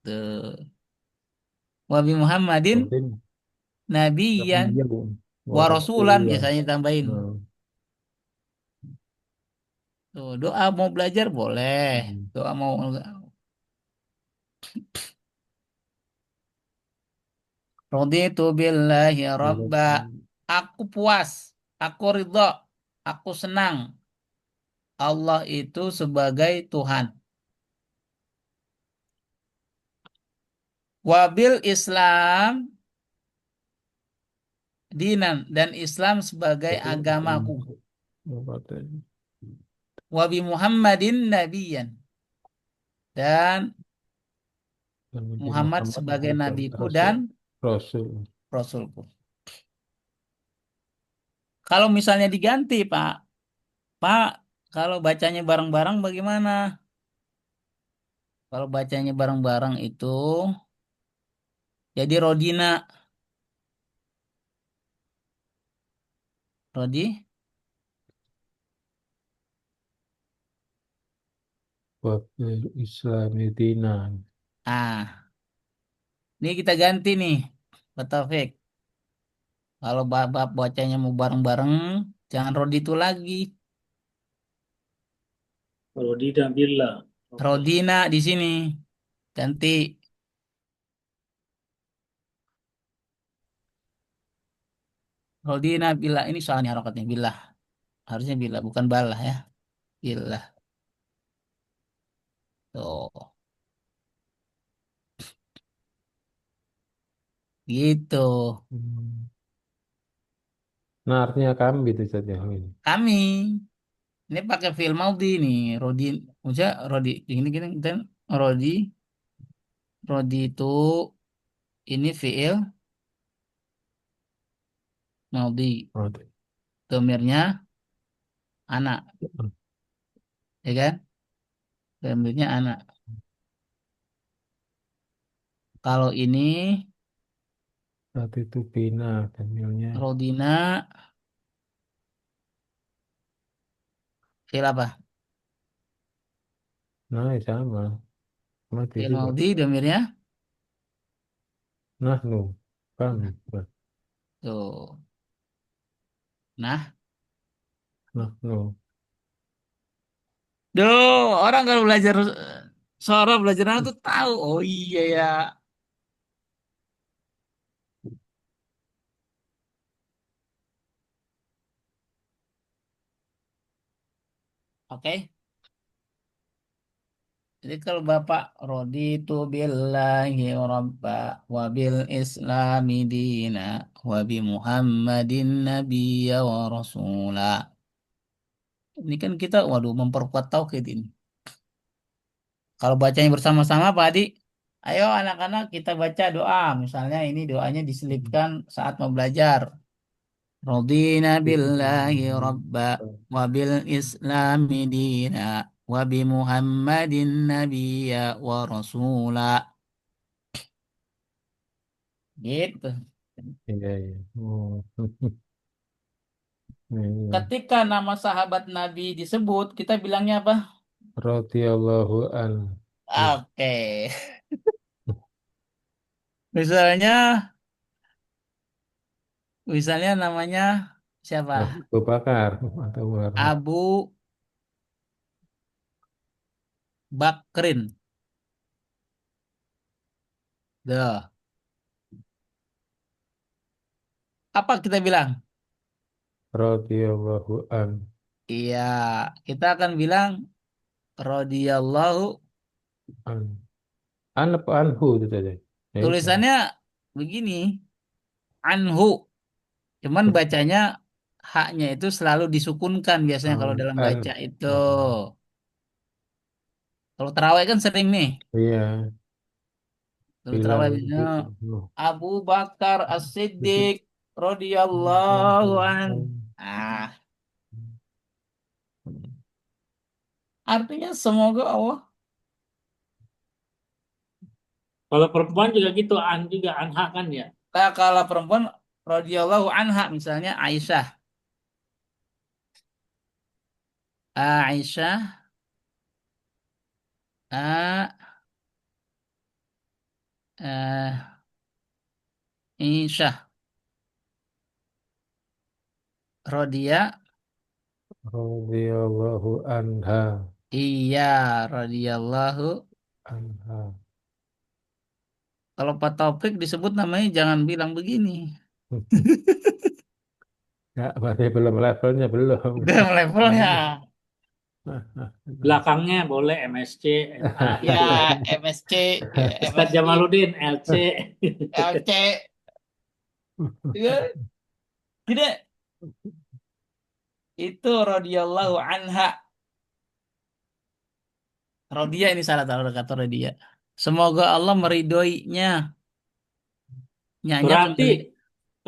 Speaker 1: Tuh. Wabi Muhammadin
Speaker 2: Mungkin
Speaker 1: nabiyan
Speaker 2: Nabi wa
Speaker 1: wa rasulan
Speaker 2: Rasulullah.
Speaker 1: biasanya tambahin.
Speaker 2: Nah,
Speaker 1: Tuh, doa mau belajar boleh.
Speaker 2: hmm.
Speaker 1: Doa mau raditu billahi rabba. Aku puas, aku ridho, aku senang. Allah itu sebagai Tuhan. Wabil Islam dinan dan Islam sebagai
Speaker 2: Tapi,
Speaker 1: agamaku.
Speaker 2: apa tadi?
Speaker 1: Wabi Muhammadin nabiyan dan
Speaker 2: Dan Nabi
Speaker 1: Muhammad
Speaker 2: Muhammad
Speaker 1: sebagai nabiku dan
Speaker 2: Rasul. Rasul.
Speaker 1: rasulku. Kalau misalnya diganti, Pak, Pak, kalau bacanya bareng-bareng bagaimana? Kalau bacanya bareng-bareng itu jadi Rodina, Rodi.
Speaker 2: Wa fil Islam dina.
Speaker 1: Ah, ini kita ganti nih, Pak Taufik. Kalau bab bacanya mau bareng-bareng, jangan Rodi itu lagi.
Speaker 4: Rodina billah. Oke.
Speaker 1: Rodina di sini ganti Rodina bila ini soalnya harokatnya bila harusnya bila bukan balah ya bila tuh gitu
Speaker 2: Hmm. Nah, artinya kami itu saja ini.
Speaker 1: kami ini pakai fil maudi nih Rodi maksudnya Rodi ini gini dan Rodi Rodi itu ini fiil maudi
Speaker 2: Rodi.
Speaker 1: domirnya anak ya kan domirnya anak kalau ini
Speaker 2: Rodi itu bina tamilnya.
Speaker 1: Rodina fiil apa
Speaker 2: Nah, sama. Mati
Speaker 1: fiil
Speaker 2: juga.
Speaker 1: maudi domirnya
Speaker 2: Nahnu. Kami.
Speaker 1: tuh nah
Speaker 2: Nahnu.
Speaker 1: Duh, orang kalau belajar Sora belajar nahu tuh tahu. Oh iya ya. Oke. Jadi kalau Bapak raditu billahi rabba wa bil islami dina wa bi Muhammadin nabiyya wa rasula. Ini kan kita waduh memperkuat tauhid ini. Kalau bacanya bersama-sama Pak Adi, ayo anak-anak kita baca doa. Misalnya ini doanya diselipkan saat mau belajar. Radina billahi rabba wa bil islami dina wa bi Muhammadin nabiyya wa rasula. Gitu.
Speaker 2: Iya, iya. Oh. Iya.
Speaker 1: Ketika nama sahabat Nabi disebut, kita bilangnya apa?
Speaker 2: Radhiyallahu anhu.
Speaker 1: Oke. Misalnya, misalnya namanya siapa?
Speaker 2: Abu Bakar atau Umar.
Speaker 1: Abu Bakrin. Duh. Apa kita bilang?
Speaker 2: Radhiyallahu anhu.
Speaker 1: Iya, kita akan bilang radhiyallahu.
Speaker 2: An. An apa anhu itu tadi? Ya itu.
Speaker 1: Tulisannya begini, anhu. Cuman bacanya haknya itu selalu disukunkan biasanya kalau dalam baca
Speaker 2: An.
Speaker 1: itu.
Speaker 2: Oh.
Speaker 1: Kalau terawih kan sering nih.
Speaker 2: Iya,
Speaker 1: Kalau
Speaker 2: bilang
Speaker 1: terawih
Speaker 2: begitu. Oh.
Speaker 1: Abu Bakar As-Siddiq radhiyallahu an. Ah, artinya semoga Allah.
Speaker 4: Kalau perempuan juga gitu, an juga anha kan ya.
Speaker 1: Nah, kalau perempuan radhiyallahu anha misalnya Aisyah. Aisyah. Ah, Aisyah. Rodia.
Speaker 2: Radhiyallahu anha.
Speaker 1: Iya, radhiyallahu.
Speaker 2: Anha.
Speaker 1: Kalau Pak Taufik disebut namanya jangan bilang begini.
Speaker 2: Ya, masih belum levelnya belum.
Speaker 1: Dalam levelnya.
Speaker 4: Belakangnya boleh MSC, MA.
Speaker 1: Ya, MSC, ya,
Speaker 4: Ustadz
Speaker 1: MSI,
Speaker 4: Jamaluddin, LC.
Speaker 1: LC. Ya, tidak. Itu radhiyallahu anha. Rodia ini salah tahu kata Rodia. Semoga Allah meridhoinya. Nyanya
Speaker 4: Berarti
Speaker 1: kembali.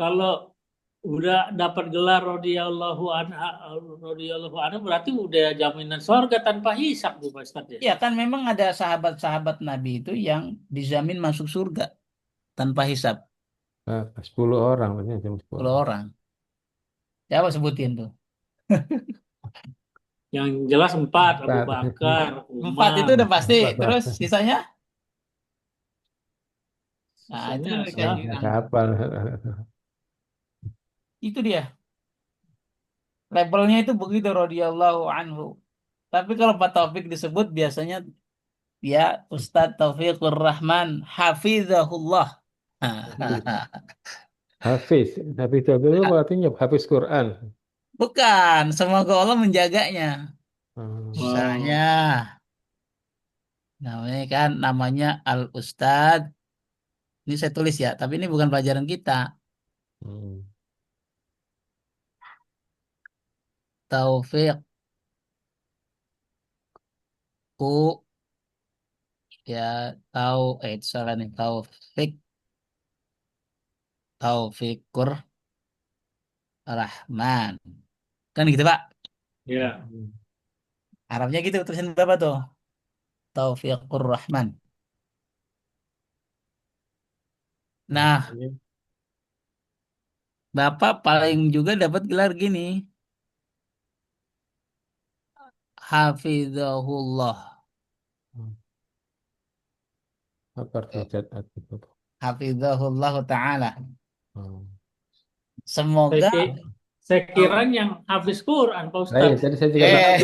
Speaker 4: kalau udah dapat gelar radhiyallahu anha, radhiyallahu anha berarti udah jaminan surga tanpa hisab Bu Pak Ustadz ya.
Speaker 1: Ya kan memang ada sahabat-sahabat Nabi itu yang dijamin masuk surga tanpa hisab.
Speaker 2: Nah, 10 orang, maksudnya jam
Speaker 1: 10
Speaker 2: 10.
Speaker 1: orang. Siapa sebutin tuh?
Speaker 4: Yang jelas empat, Abu
Speaker 2: Empat.
Speaker 4: Bakar,
Speaker 1: 4 itu
Speaker 4: Umar,
Speaker 1: udah pasti. Terus
Speaker 2: Empat.
Speaker 1: sisanya? Nah, itu
Speaker 4: sisanya
Speaker 1: mereka
Speaker 4: siapa?
Speaker 1: bilang.
Speaker 2: Kapal.
Speaker 1: Itu dia. Labelnya itu begitu radhiyallahu anhu. Tapi kalau Pak Taufik disebut biasanya ya Ustadz Taufikur Rahman hafizahullah.
Speaker 2: Hafiz. Hafiz itu artinya Hafiz Quran.
Speaker 1: Bukan, semoga Allah menjaganya.
Speaker 2: Hmm.
Speaker 1: Misalnya
Speaker 4: Oh,
Speaker 1: namanya Al Ustadz. Ini saya tulis ya, tapi ini bukan pelajaran kita.
Speaker 2: Hmm.
Speaker 1: Taufiku ya itu salah nih Taufikur Rahman. Kan gitu, Pak.
Speaker 4: ya.
Speaker 1: Arabnya gitu tulisan Bapak tuh. Taufikur Rahman. Nah,
Speaker 2: Ini
Speaker 1: Bapak paling juga dapat gelar gini. Hafizahullah.
Speaker 2: apa artinya cat itu?
Speaker 1: Hafizahullah Ta'ala.
Speaker 2: Hmm.
Speaker 4: Saya,
Speaker 1: Semoga
Speaker 4: saya kira yang hafiz Quran Pak
Speaker 2: Nah, iya,
Speaker 4: Ustadz.
Speaker 2: tadi saya juga
Speaker 1: eh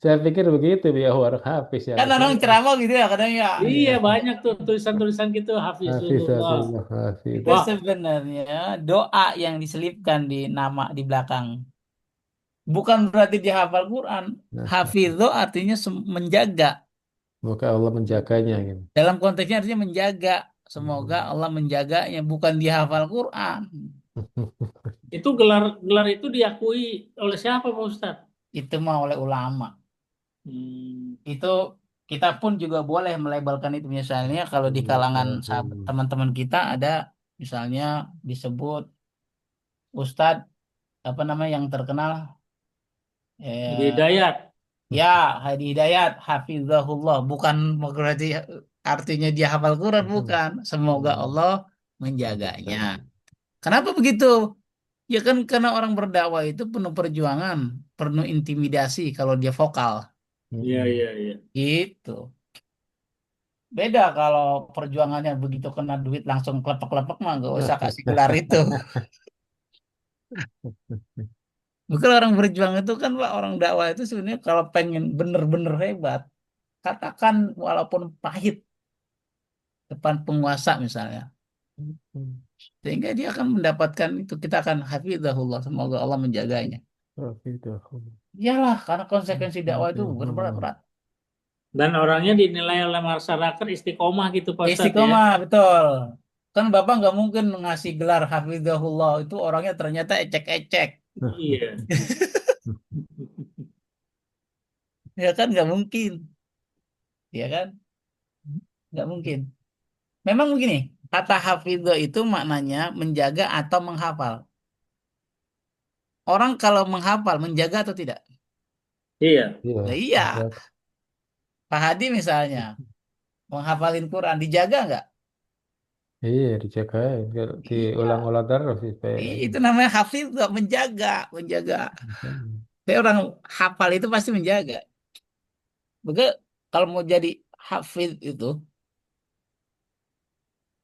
Speaker 2: saya pikir begitu ya orang Hafiz ya
Speaker 1: kan
Speaker 2: harusnya.
Speaker 1: orang ceramah gitu ya katanya.
Speaker 4: Iya
Speaker 2: Iya.
Speaker 4: banyak tuh tulisan-tulisan gitu
Speaker 2: Hafiz,
Speaker 4: Hafizullah.
Speaker 2: Hafiz.
Speaker 1: Itu
Speaker 4: Wah,
Speaker 1: sebenarnya doa yang diselipkan di nama di belakang. Bukan berarti dia hafal Quran.
Speaker 2: Nah,
Speaker 1: Hafidho artinya menjaga.
Speaker 2: semoga Allah menjaganya gitu.
Speaker 1: Dalam konteksnya artinya menjaga. Semoga
Speaker 2: Hmm.
Speaker 1: Allah menjaganya. Bukan dia hafal Quran.
Speaker 4: itu gelar itu diakui oleh siapa Pak Ustadz?
Speaker 1: Itu mah oleh ulama.
Speaker 4: Hmm,
Speaker 1: Itu kita pun juga boleh melabelkan itu. Misalnya kalau di kalangan sahabat teman-teman kita ada misalnya disebut Ustadz apa namanya yang terkenal eh,
Speaker 4: Hidayat.
Speaker 1: ya Hadi Hidayat Hafizahullah bukan berarti artinya dia hafal Quran bukan. Semoga Allah menjaganya. Kenapa begitu? Ya kan karena orang berdakwah itu penuh perjuangan, penuh intimidasi kalau dia vokal.
Speaker 4: Iya,
Speaker 2: Mm-mm.
Speaker 4: iya, iya.
Speaker 1: Gitu. Beda kalau perjuangannya begitu kena duit langsung klepek-klepek mah gak usah kasih gelar itu. Bukan orang berjuang itu kan Pak, orang dakwah itu sebenarnya kalau pengen bener-bener hebat, katakan walaupun pahit depan penguasa misalnya. Sehingga dia akan mendapatkan itu. Kita akan hafizahullah. Semoga Allah menjaganya.
Speaker 2: Hafidhahullah.
Speaker 1: Iyalah, karena konsekuensi dakwah itu
Speaker 2: Hafidhahullah.
Speaker 1: berat-berat.
Speaker 4: Dan orangnya dinilai oleh masyarakat istiqomah gitu Pak Ustadz ya.
Speaker 1: Istiqomah, betul. Kan Bapak nggak mungkin ngasih gelar hafizahullah. Itu orangnya ternyata ecek-ecek.
Speaker 4: Iya.
Speaker 1: Ya kan nggak mungkin. Ya kan? Nggak mungkin. Memang begini, kata hafizah itu maknanya menjaga atau menghafal. Orang kalau menghafal, menjaga atau tidak?
Speaker 4: Iya.
Speaker 2: Iya,
Speaker 1: Nah, iya.
Speaker 2: menjaga.
Speaker 1: Pak Hadi misalnya, menghafalin Quran, dijaga nggak?
Speaker 2: Iya, dijaga. Kalau
Speaker 1: Iya.
Speaker 2: diulang-ulang terus supaya
Speaker 1: Itu namanya hafizah, menjaga, menjaga. Tapi orang hafal itu pasti menjaga. Begitu kalau mau jadi hafiz itu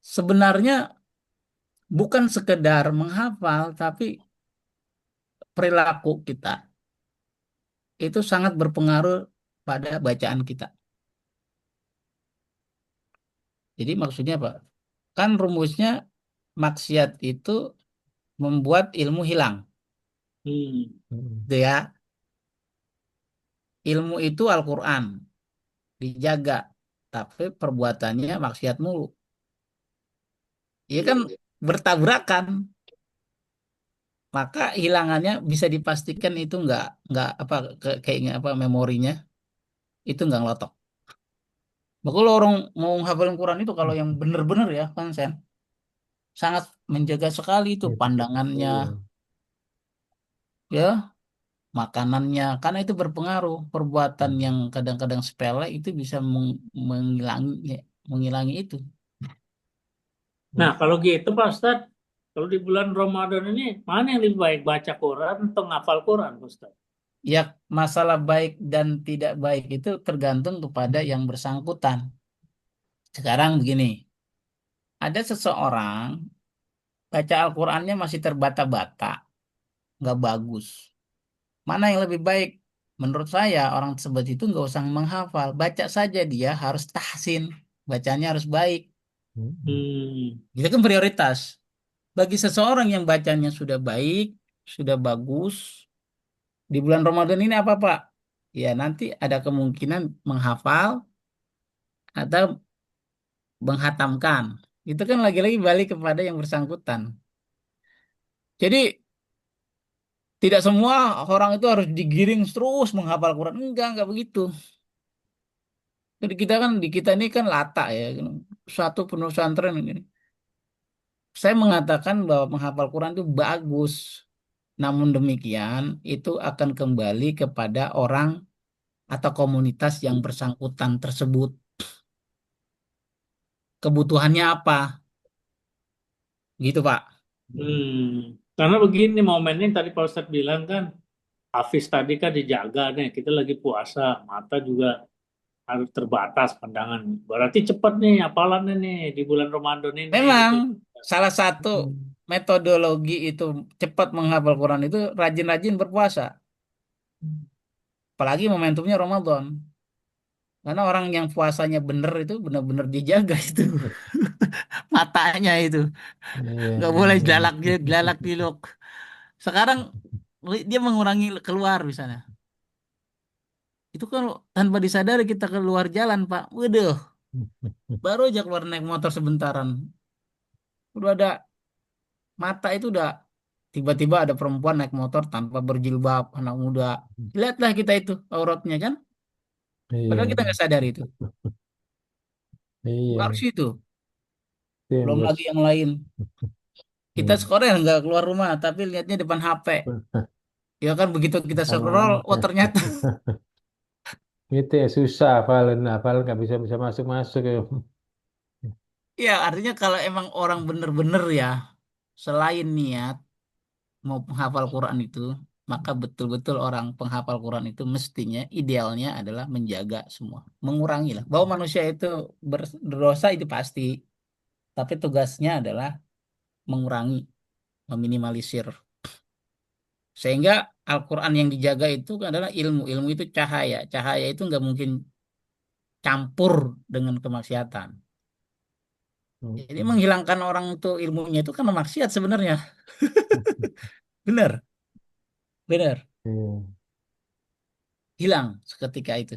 Speaker 1: sebenarnya bukan sekedar menghafal, tapi perilaku kita itu sangat berpengaruh pada bacaan kita. Jadi maksudnya apa? Kan rumusnya maksiat itu membuat ilmu hilang.
Speaker 4: Hmm.
Speaker 1: Gitu ya. Ilmu itu Al-Quran, dijaga. Tapi perbuatannya maksiat mulu. Iya kan bertabrakan. Maka hilangannya bisa dipastikan itu nggak apa kayak apa memorinya itu nggak ngelotok. Maka kalau orang mau hafalin Quran itu kalau yang bener-bener ya konsen sangat menjaga sekali itu
Speaker 2: itu.
Speaker 1: pandangannya
Speaker 2: Iya.
Speaker 1: ya makanannya karena itu berpengaruh perbuatan yang kadang-kadang sepele itu bisa menghilangi menghilangi itu.
Speaker 4: Nah, kalau gitu Pak Ustadz, kalau di bulan Ramadan ini, mana yang lebih baik, baca Quran atau ngafal Quran, Pak Ustadz?
Speaker 1: Ya masalah baik dan tidak baik itu tergantung kepada yang bersangkutan. Sekarang begini, ada seseorang baca Al-Qur'annya masih terbata-bata, nggak bagus. Mana yang lebih baik? Menurut saya orang tersebut itu nggak usah menghafal, baca saja dia harus tahsin, bacanya harus baik.
Speaker 4: Hmm.
Speaker 1: Itu kan prioritas. Bagi seseorang yang bacanya sudah baik, sudah bagus, di bulan Ramadan ini apa Pak? Ya nanti ada kemungkinan menghafal atau menghatamkan. Itu kan lagi-lagi balik kepada yang bersangkutan. Jadi tidak semua orang itu harus digiring terus menghafal Quran. Enggak begitu. Jadi kita kan di kita ini kan lata ya, satu penuh pesantren ini. Saya mengatakan bahwa menghafal Quran itu bagus. Namun demikian, itu akan kembali kepada orang atau komunitas yang bersangkutan tersebut. Kebutuhannya apa? Gitu, Pak.
Speaker 4: Hmm. Karena begini momennya tadi Pak Ustadz bilang kan, Hafiz tadi kan dijaga nih, kita lagi puasa, mata juga harus terbatas pandangan. Berarti cepat nih hafalannya nih di bulan Ramadan ini
Speaker 1: Memang
Speaker 4: gitu.
Speaker 1: salah satu metodologi itu cepat menghafal Quran itu rajin-rajin berpuasa. Apalagi momentumnya Ramadan. Karena orang yang puasanya bener itu benar-benar dijaga itu matanya itu.
Speaker 2: Iya,
Speaker 1: Nggak boleh
Speaker 2: iya.
Speaker 1: jalan jalan giluk. Sekarang dia mengurangi keluar misalnya. Itu kan tanpa disadari kita keluar jalan, Pak. Waduh, baru aja keluar naik motor sebentaran. Udah ada mata itu udah tiba-tiba ada perempuan naik motor tanpa berjilbab, anak muda. Lihatlah kita itu auratnya kan. Padahal kita
Speaker 2: Iya,
Speaker 1: nggak sadar itu. Baru
Speaker 2: iya.
Speaker 1: itu.
Speaker 2: Itu yang
Speaker 1: Belum lagi yang lain. Kita
Speaker 2: Hmm.
Speaker 1: scroll nggak keluar rumah, tapi lihatnya depan HP. Ya kan begitu kita scroll, oh
Speaker 2: Sama.
Speaker 1: ternyata
Speaker 2: Itu ya susah hafalin, hafal nggak bisa bisa masuk masuk ya.
Speaker 1: Ya, artinya kalau emang orang bener-bener ya, selain niat mau penghafal Quran itu, maka betul-betul orang penghafal Quran itu mestinya idealnya adalah menjaga semua, mengurangi lah. Bahwa manusia itu berdosa itu pasti, tapi tugasnya adalah mengurangi, meminimalisir. Sehingga Al-Quran yang dijaga itu adalah ilmu. Ilmu itu cahaya. Cahaya itu nggak mungkin campur dengan kemaksiatan. Jadi
Speaker 2: Mm-mm.
Speaker 1: menghilangkan orang itu ilmunya itu kan maksiat sebenarnya. Benar, benar.
Speaker 2: Iya.
Speaker 1: Hilang seketika itu.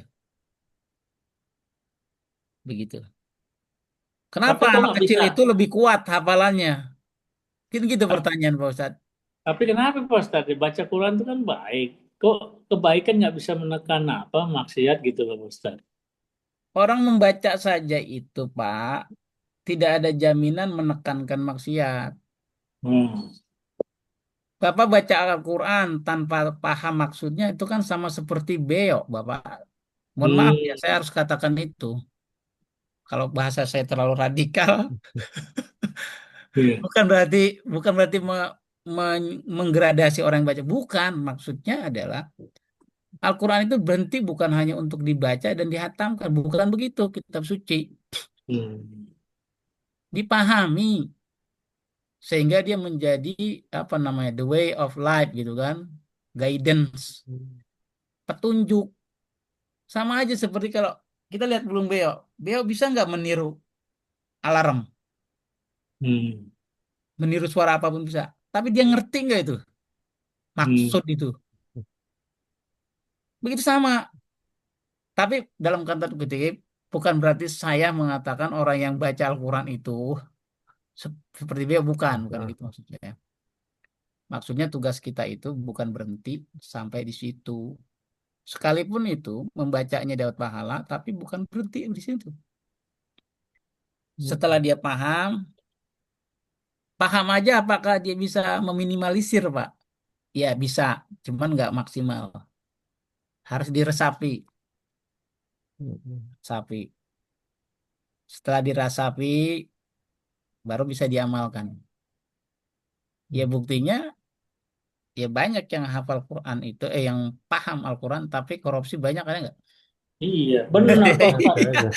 Speaker 1: Begitu.
Speaker 4: Tapi
Speaker 1: Kenapa
Speaker 4: kok
Speaker 1: anak
Speaker 4: nggak
Speaker 1: kecil
Speaker 4: bisa?
Speaker 1: itu lebih kuat hafalannya? Gitu gitu
Speaker 4: Tap-
Speaker 1: pertanyaan Pak Ustadz.
Speaker 4: Tapi kenapa Pak Ustadz? Baca Quran itu kan baik. Kok kebaikan nggak bisa menekan apa maksiat gitu loh Pak Ustadz?
Speaker 1: Orang membaca saja itu, Pak, tidak ada jaminan menekankan maksiat.
Speaker 4: Hmm.
Speaker 1: Bapak baca Al-Quran tanpa paham maksudnya itu kan sama seperti beok, Bapak. Mohon maaf ya, saya
Speaker 4: Hmm.
Speaker 1: harus katakan itu. Kalau bahasa saya terlalu radikal,
Speaker 4: Iya.
Speaker 1: bukan berarti menggradasi orang yang baca. Bukan, maksudnya adalah Al-Quran itu berhenti bukan hanya untuk dibaca dan dihatamkan. Bukan begitu kitab suci.
Speaker 4: Hmm.
Speaker 1: Dipahami sehingga dia menjadi apa namanya the way of life gitu kan, guidance, petunjuk. Sama aja seperti kalau kita lihat belum beo, beo bisa nggak meniru alarm,
Speaker 4: Hmm.
Speaker 1: meniru suara apapun bisa. Tapi dia ngerti nggak itu
Speaker 4: Hmm.
Speaker 1: maksud itu? Begitu sama. Tapi dalam kata kutip bukan berarti saya mengatakan orang yang baca Al-Quran itu seperti beo, bukan gitu maksudnya. Maksudnya tugas kita itu bukan berhenti sampai di situ. Sekalipun itu membacanya dapat pahala, tapi bukan berhenti di situ. Setelah dia paham, paham aja apakah dia bisa meminimalisir, Pak? Ya bisa, cuman nggak maksimal. Harus diresapi, sapi. Setelah dirasapi, baru bisa diamalkan. Ya buktinya, ya banyak yang hafal Quran itu, yang paham Al-Quran, tapi korupsi banyak ada nggak?
Speaker 4: Iya, benar Pak Ustadz.
Speaker 2: Ada.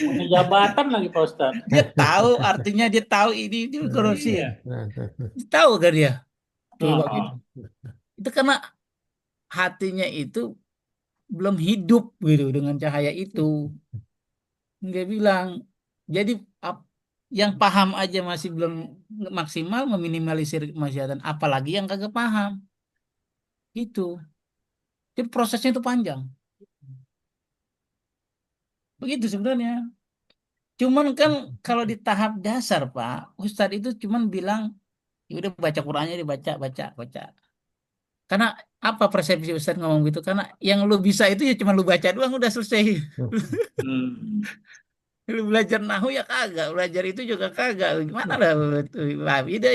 Speaker 4: Punya jabatan lagi Pak Ustadz.
Speaker 1: Dia tahu, artinya dia tahu ini korupsi ya.
Speaker 4: Iya.
Speaker 1: Dia tahu kan dia? Coba gitu.
Speaker 4: Oh,
Speaker 1: Itu karena hatinya itu belum hidup gitu dengan cahaya itu. Dia bilang, jadi ap- yang paham aja masih belum maksimal meminimalisir kemaksiatan, apalagi yang kagak paham. Gitu. Jadi prosesnya itu panjang. Begitu sebenarnya. Cuman kan kalau di tahap dasar, Pak, Ustadz itu cuman bilang, ya udah baca Qur'annya dibaca, baca, baca. Karena apa persepsi Ustadz ngomong gitu? Karena yang lu bisa itu ya cuma lu baca doang udah selesai.
Speaker 4: hmm.
Speaker 1: Lu belajar nahu ya kagak, belajar itu juga kagak. Gimana lah lah, itu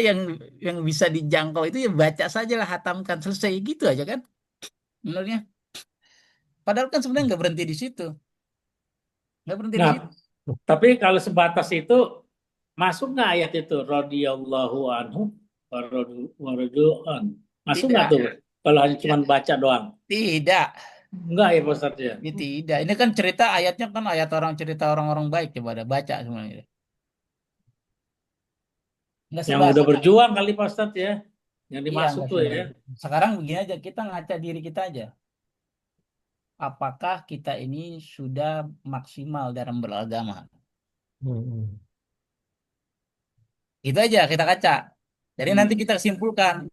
Speaker 1: yang bisa dijangkau itu ya baca saja lah, hatamkan selesai gitu aja kan. Menurutnya. Padahal kan sebenarnya nggak berhenti di situ. Nggak berhenti di
Speaker 4: Nah,
Speaker 1: situ.
Speaker 4: tapi kalau sebatas itu masuk nggak ayat itu radhiyallahu anhu waradu an? Masuk nggak
Speaker 1: Tidak,
Speaker 4: tuh? Kalau hanya cuma
Speaker 1: tidak,
Speaker 4: baca doang?
Speaker 1: tidak.
Speaker 4: Enggak ya Pak Ustadz ya?
Speaker 1: Ini tidak. Ini kan cerita ayatnya kan ayat orang cerita orang-orang baik, coba ada baca semuanya. Nggak
Speaker 4: Yang udah
Speaker 1: sebatas.
Speaker 4: berjuang kali Pak Ustadz ya? Yang
Speaker 1: Iya,
Speaker 4: dimaksud
Speaker 1: nggak
Speaker 4: tuh ya?
Speaker 1: sebatas. Sekarang begini aja, kita ngaca diri kita aja. Apakah kita ini sudah maksimal dalam beragama? Itu aja kita kaca. Jadi nanti
Speaker 4: Hmm.
Speaker 1: kita simpulkan,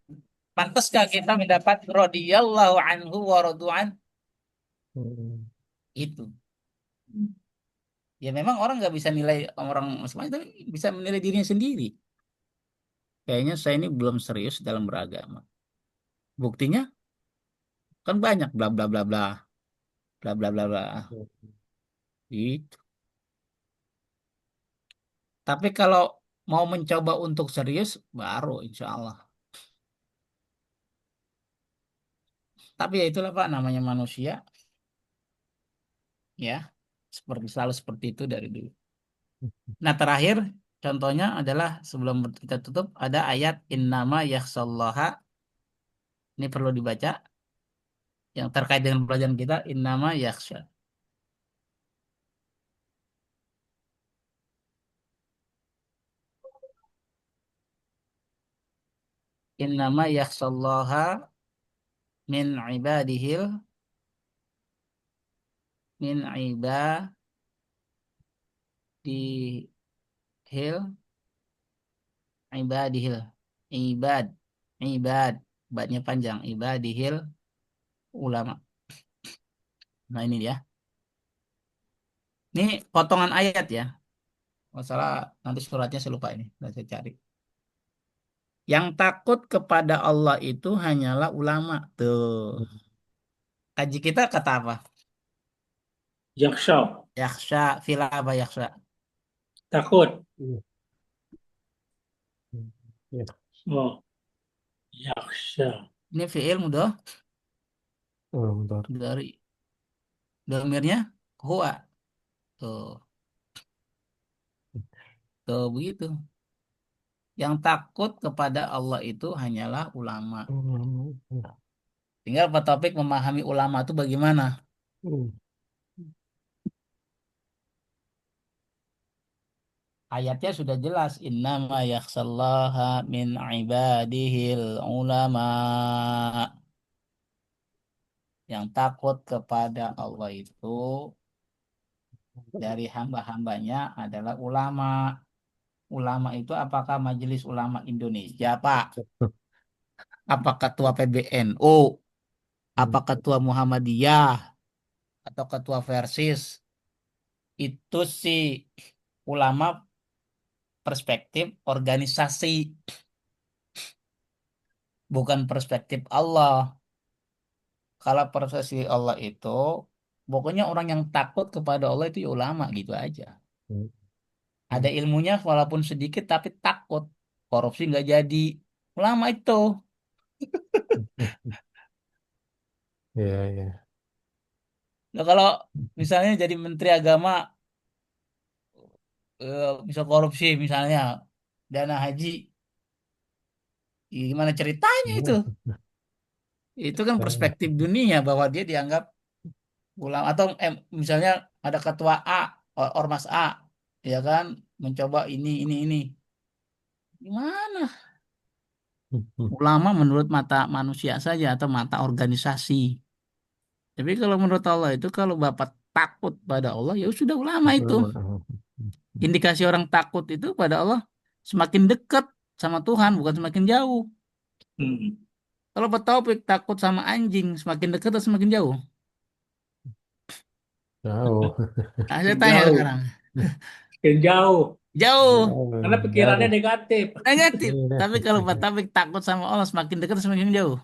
Speaker 1: pantaskah kita mendapat radhiyallahu anhu wa radu'an itu. Ya memang orang nggak bisa nilai orang semua itu, bisa menilai dirinya sendiri. Kayaknya saya ini belum serius dalam beragama. Buktinya kan banyak bla bla bla bla bla bla bla bla. Gitu. Tapi kalau mau mencoba untuk serius baru insya Allah. Tapi ya itulah Pak namanya manusia ya. Seperti selalu seperti itu dari dulu. Nah terakhir contohnya adalah sebelum kita tutup ada ayat innama yakhsallaha. Ini perlu dibaca yang terkait dengan pelajaran kita innama yakhsha. Innama yakhsallaha min ibadihil min ibadihil ibadihil ibad ibad badnya panjang ibadihil ulama. Nah ini dia. Ini potongan ayat ya. Masalah nanti suratnya saya lupa ini. Saya cari. Yang takut kepada Allah itu hanyalah ulama. Tuh. Kaji kita kata apa?
Speaker 4: Yaksha,
Speaker 1: Yaksha, fila apa yaksha?
Speaker 4: takut.
Speaker 2: Iya. Iya.
Speaker 4: Oh, yaksha.
Speaker 1: Ini fi'il mudah
Speaker 2: Oh, bentar.
Speaker 1: dari domirnya huwa. Tuh. Tuh begitu. Yang takut kepada Allah itu hanyalah ulama.
Speaker 2: Hmm.
Speaker 1: Tinggal Pak Taufik memahami ulama itu bagaimana.
Speaker 2: Hmm.
Speaker 1: Ayatnya sudah jelas. Innama yakhsallaha min ibadihil ulama. Yang takut kepada Allah itu dari hamba-hambanya adalah ulama. Ulama itu apakah Majelis Ulama Indonesia, Pak? Apa ketua PBNU?
Speaker 2: Hmm.
Speaker 1: Apa ketua Muhammadiyah? Atau ketua Versis? Itu sih ulama perspektif organisasi, bukan perspektif Allah. Kalau perspektif Allah itu, pokoknya orang yang takut kepada Allah itu ya ulama gitu aja.
Speaker 2: Hmm.
Speaker 1: Ada ilmunya walaupun sedikit tapi takut. Korupsi nggak jadi. Ulama itu.
Speaker 2: Iya, iya.
Speaker 1: Nah, kalau misalnya jadi Menteri Agama, bisa korupsi misalnya, dana haji, gimana ceritanya itu?
Speaker 2: Iya.
Speaker 1: Itu kan perspektif dunia bahwa dia dianggap ulama. Atau misalnya ada ketua A, ormas A, ya kan, mencoba ini. Gimana?
Speaker 2: Hmm.
Speaker 1: Ulama menurut mata manusia saja atau mata organisasi. Tapi kalau menurut Allah itu kalau Bapak takut pada Allah ya sudah ulama itu.
Speaker 2: Ulama.
Speaker 1: Indikasi orang takut itu pada Allah semakin dekat sama Tuhan bukan semakin jauh.
Speaker 4: Hmm.
Speaker 1: Kalau Pak Taufik takut sama anjing semakin dekat atau semakin jauh?
Speaker 2: Jauh.
Speaker 1: Nah, saya tanya
Speaker 4: Jauh,
Speaker 1: sekarang.
Speaker 4: jauh.
Speaker 1: Jauh,
Speaker 4: Karena
Speaker 2: Jauh.
Speaker 4: pikirannya
Speaker 2: Jauh.
Speaker 4: negatif.
Speaker 1: negatif.
Speaker 2: Iya.
Speaker 1: Tapi kalau Pak Taufik takut sama Allah semakin dekat atau semakin jauh?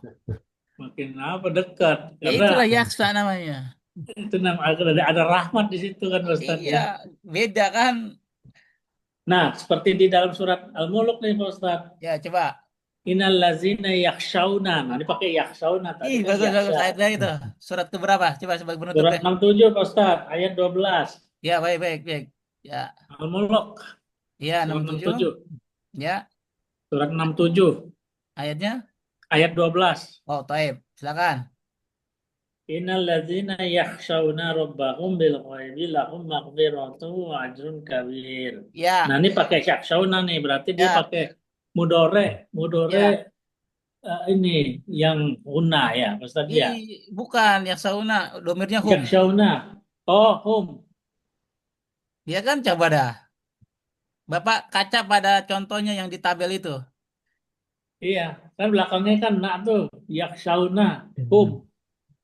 Speaker 4: Makin apa dekat.
Speaker 1: Ya
Speaker 4: Karena
Speaker 1: itulah yaksa namanya.
Speaker 4: itu ada rahmat di situ kan Ustaz
Speaker 1: Iya,
Speaker 4: ya.
Speaker 1: beda kan?
Speaker 4: Nah, seperti di dalam surat Al-Mulk nih Pak Ustaz.
Speaker 1: Ya coba.
Speaker 4: Innal ladzina yakhshawna. Nah, ini pakai yakhshawna tadi
Speaker 1: Ih,
Speaker 4: kan
Speaker 1: bagus bagus
Speaker 4: yakhsha.
Speaker 1: ayatnya itu. Surat keberapa? Coba sebagai penutup
Speaker 4: Surat
Speaker 1: deh.
Speaker 4: 67 Pak Ustaz, ayat 12.
Speaker 1: Ya, baik baik baik. Ya,
Speaker 4: Al-Mulk
Speaker 1: ya
Speaker 4: surat
Speaker 1: 67.
Speaker 4: 67.
Speaker 1: Ya,
Speaker 4: Surat 67
Speaker 1: ayatnya.
Speaker 4: ayat 12.
Speaker 1: Oh, taib. Silakan.
Speaker 4: Innal ladzina yakhshawna rabbahum bil ghaibi lahum maghfiratun wa ajrun kabir. Nah,
Speaker 1: Ya,
Speaker 4: ini pakai yakhshawna nih, berarti dia
Speaker 1: ya,
Speaker 4: pakai mudore, mudore
Speaker 1: ya.
Speaker 4: ini yang guna ya, Ustaz ya.
Speaker 1: Bukan yang sauna, domirnya hum.
Speaker 4: Yakhshawna. Oh, hum.
Speaker 1: Ya kan coba dah. Bapak kaca pada contohnya yang di tabel itu.
Speaker 4: Iya, kan belakangnya kan nak tuh yakhshawna, hum.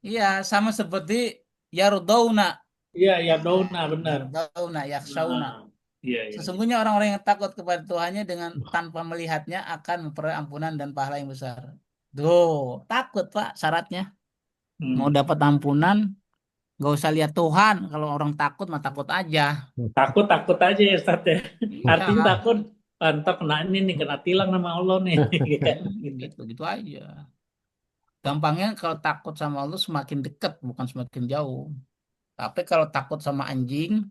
Speaker 1: Iya, sama seperti yardauna.
Speaker 4: Iya, ya dauna benar.
Speaker 1: Yardauna, yakhshauna.
Speaker 4: Nah, iya, iya, iya.
Speaker 1: Sesungguhnya orang-orang yang takut kepada Tuhannya dengan tanpa melihatnya akan memperoleh ampunan dan pahala yang besar. Tuh, takut Pak syaratnya. Mau
Speaker 4: Hmm.
Speaker 1: dapat ampunan, nggak usah lihat Tuhan. Kalau orang takut mah takut aja.
Speaker 4: Takut takut aja ya Ustaz ya.
Speaker 1: Iya,
Speaker 4: Artinya takut, "Ah, ntar kena ini nih, kena tilang nama Allah nih." Gitu.
Speaker 1: gitu gitu aja. Gampangnya kalau takut sama Allah semakin dekat, bukan semakin jauh. Tapi kalau takut sama anjing,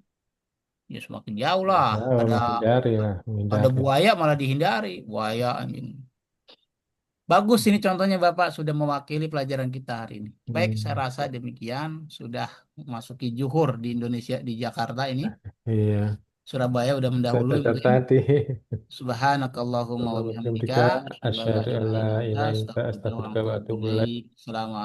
Speaker 1: Ya semakin jauh lah.
Speaker 2: Jauh,
Speaker 1: Ada
Speaker 2: menghindari lah,
Speaker 1: ada
Speaker 2: menghindari.
Speaker 1: buaya malah dihindari. Buaya anjing. Bagus ini contohnya Bapak sudah mewakili pelajaran kita hari ini. Baik, saya
Speaker 2: Hmm,
Speaker 1: rasa demikian sudah memasuki zuhur di Indonesia di Jakarta ini.
Speaker 2: iya,
Speaker 1: Surabaya udah
Speaker 2: saya
Speaker 1: mendahului
Speaker 2: catat
Speaker 1: mungkin.
Speaker 2: tadi.
Speaker 1: Subhanakallahumma wa
Speaker 2: Assalamualaikum
Speaker 1: bihamdika,
Speaker 2: warahmatullahi
Speaker 1: asyhadu an la
Speaker 2: asyhadu an
Speaker 1: ilaha
Speaker 2: la
Speaker 1: illa anta,
Speaker 2: ilaha illa anta
Speaker 1: astaghfiruka wa
Speaker 2: astaghfiruka wa
Speaker 1: atubu
Speaker 2: atubu ilaik.
Speaker 1: ilaik. Assalamualaikum.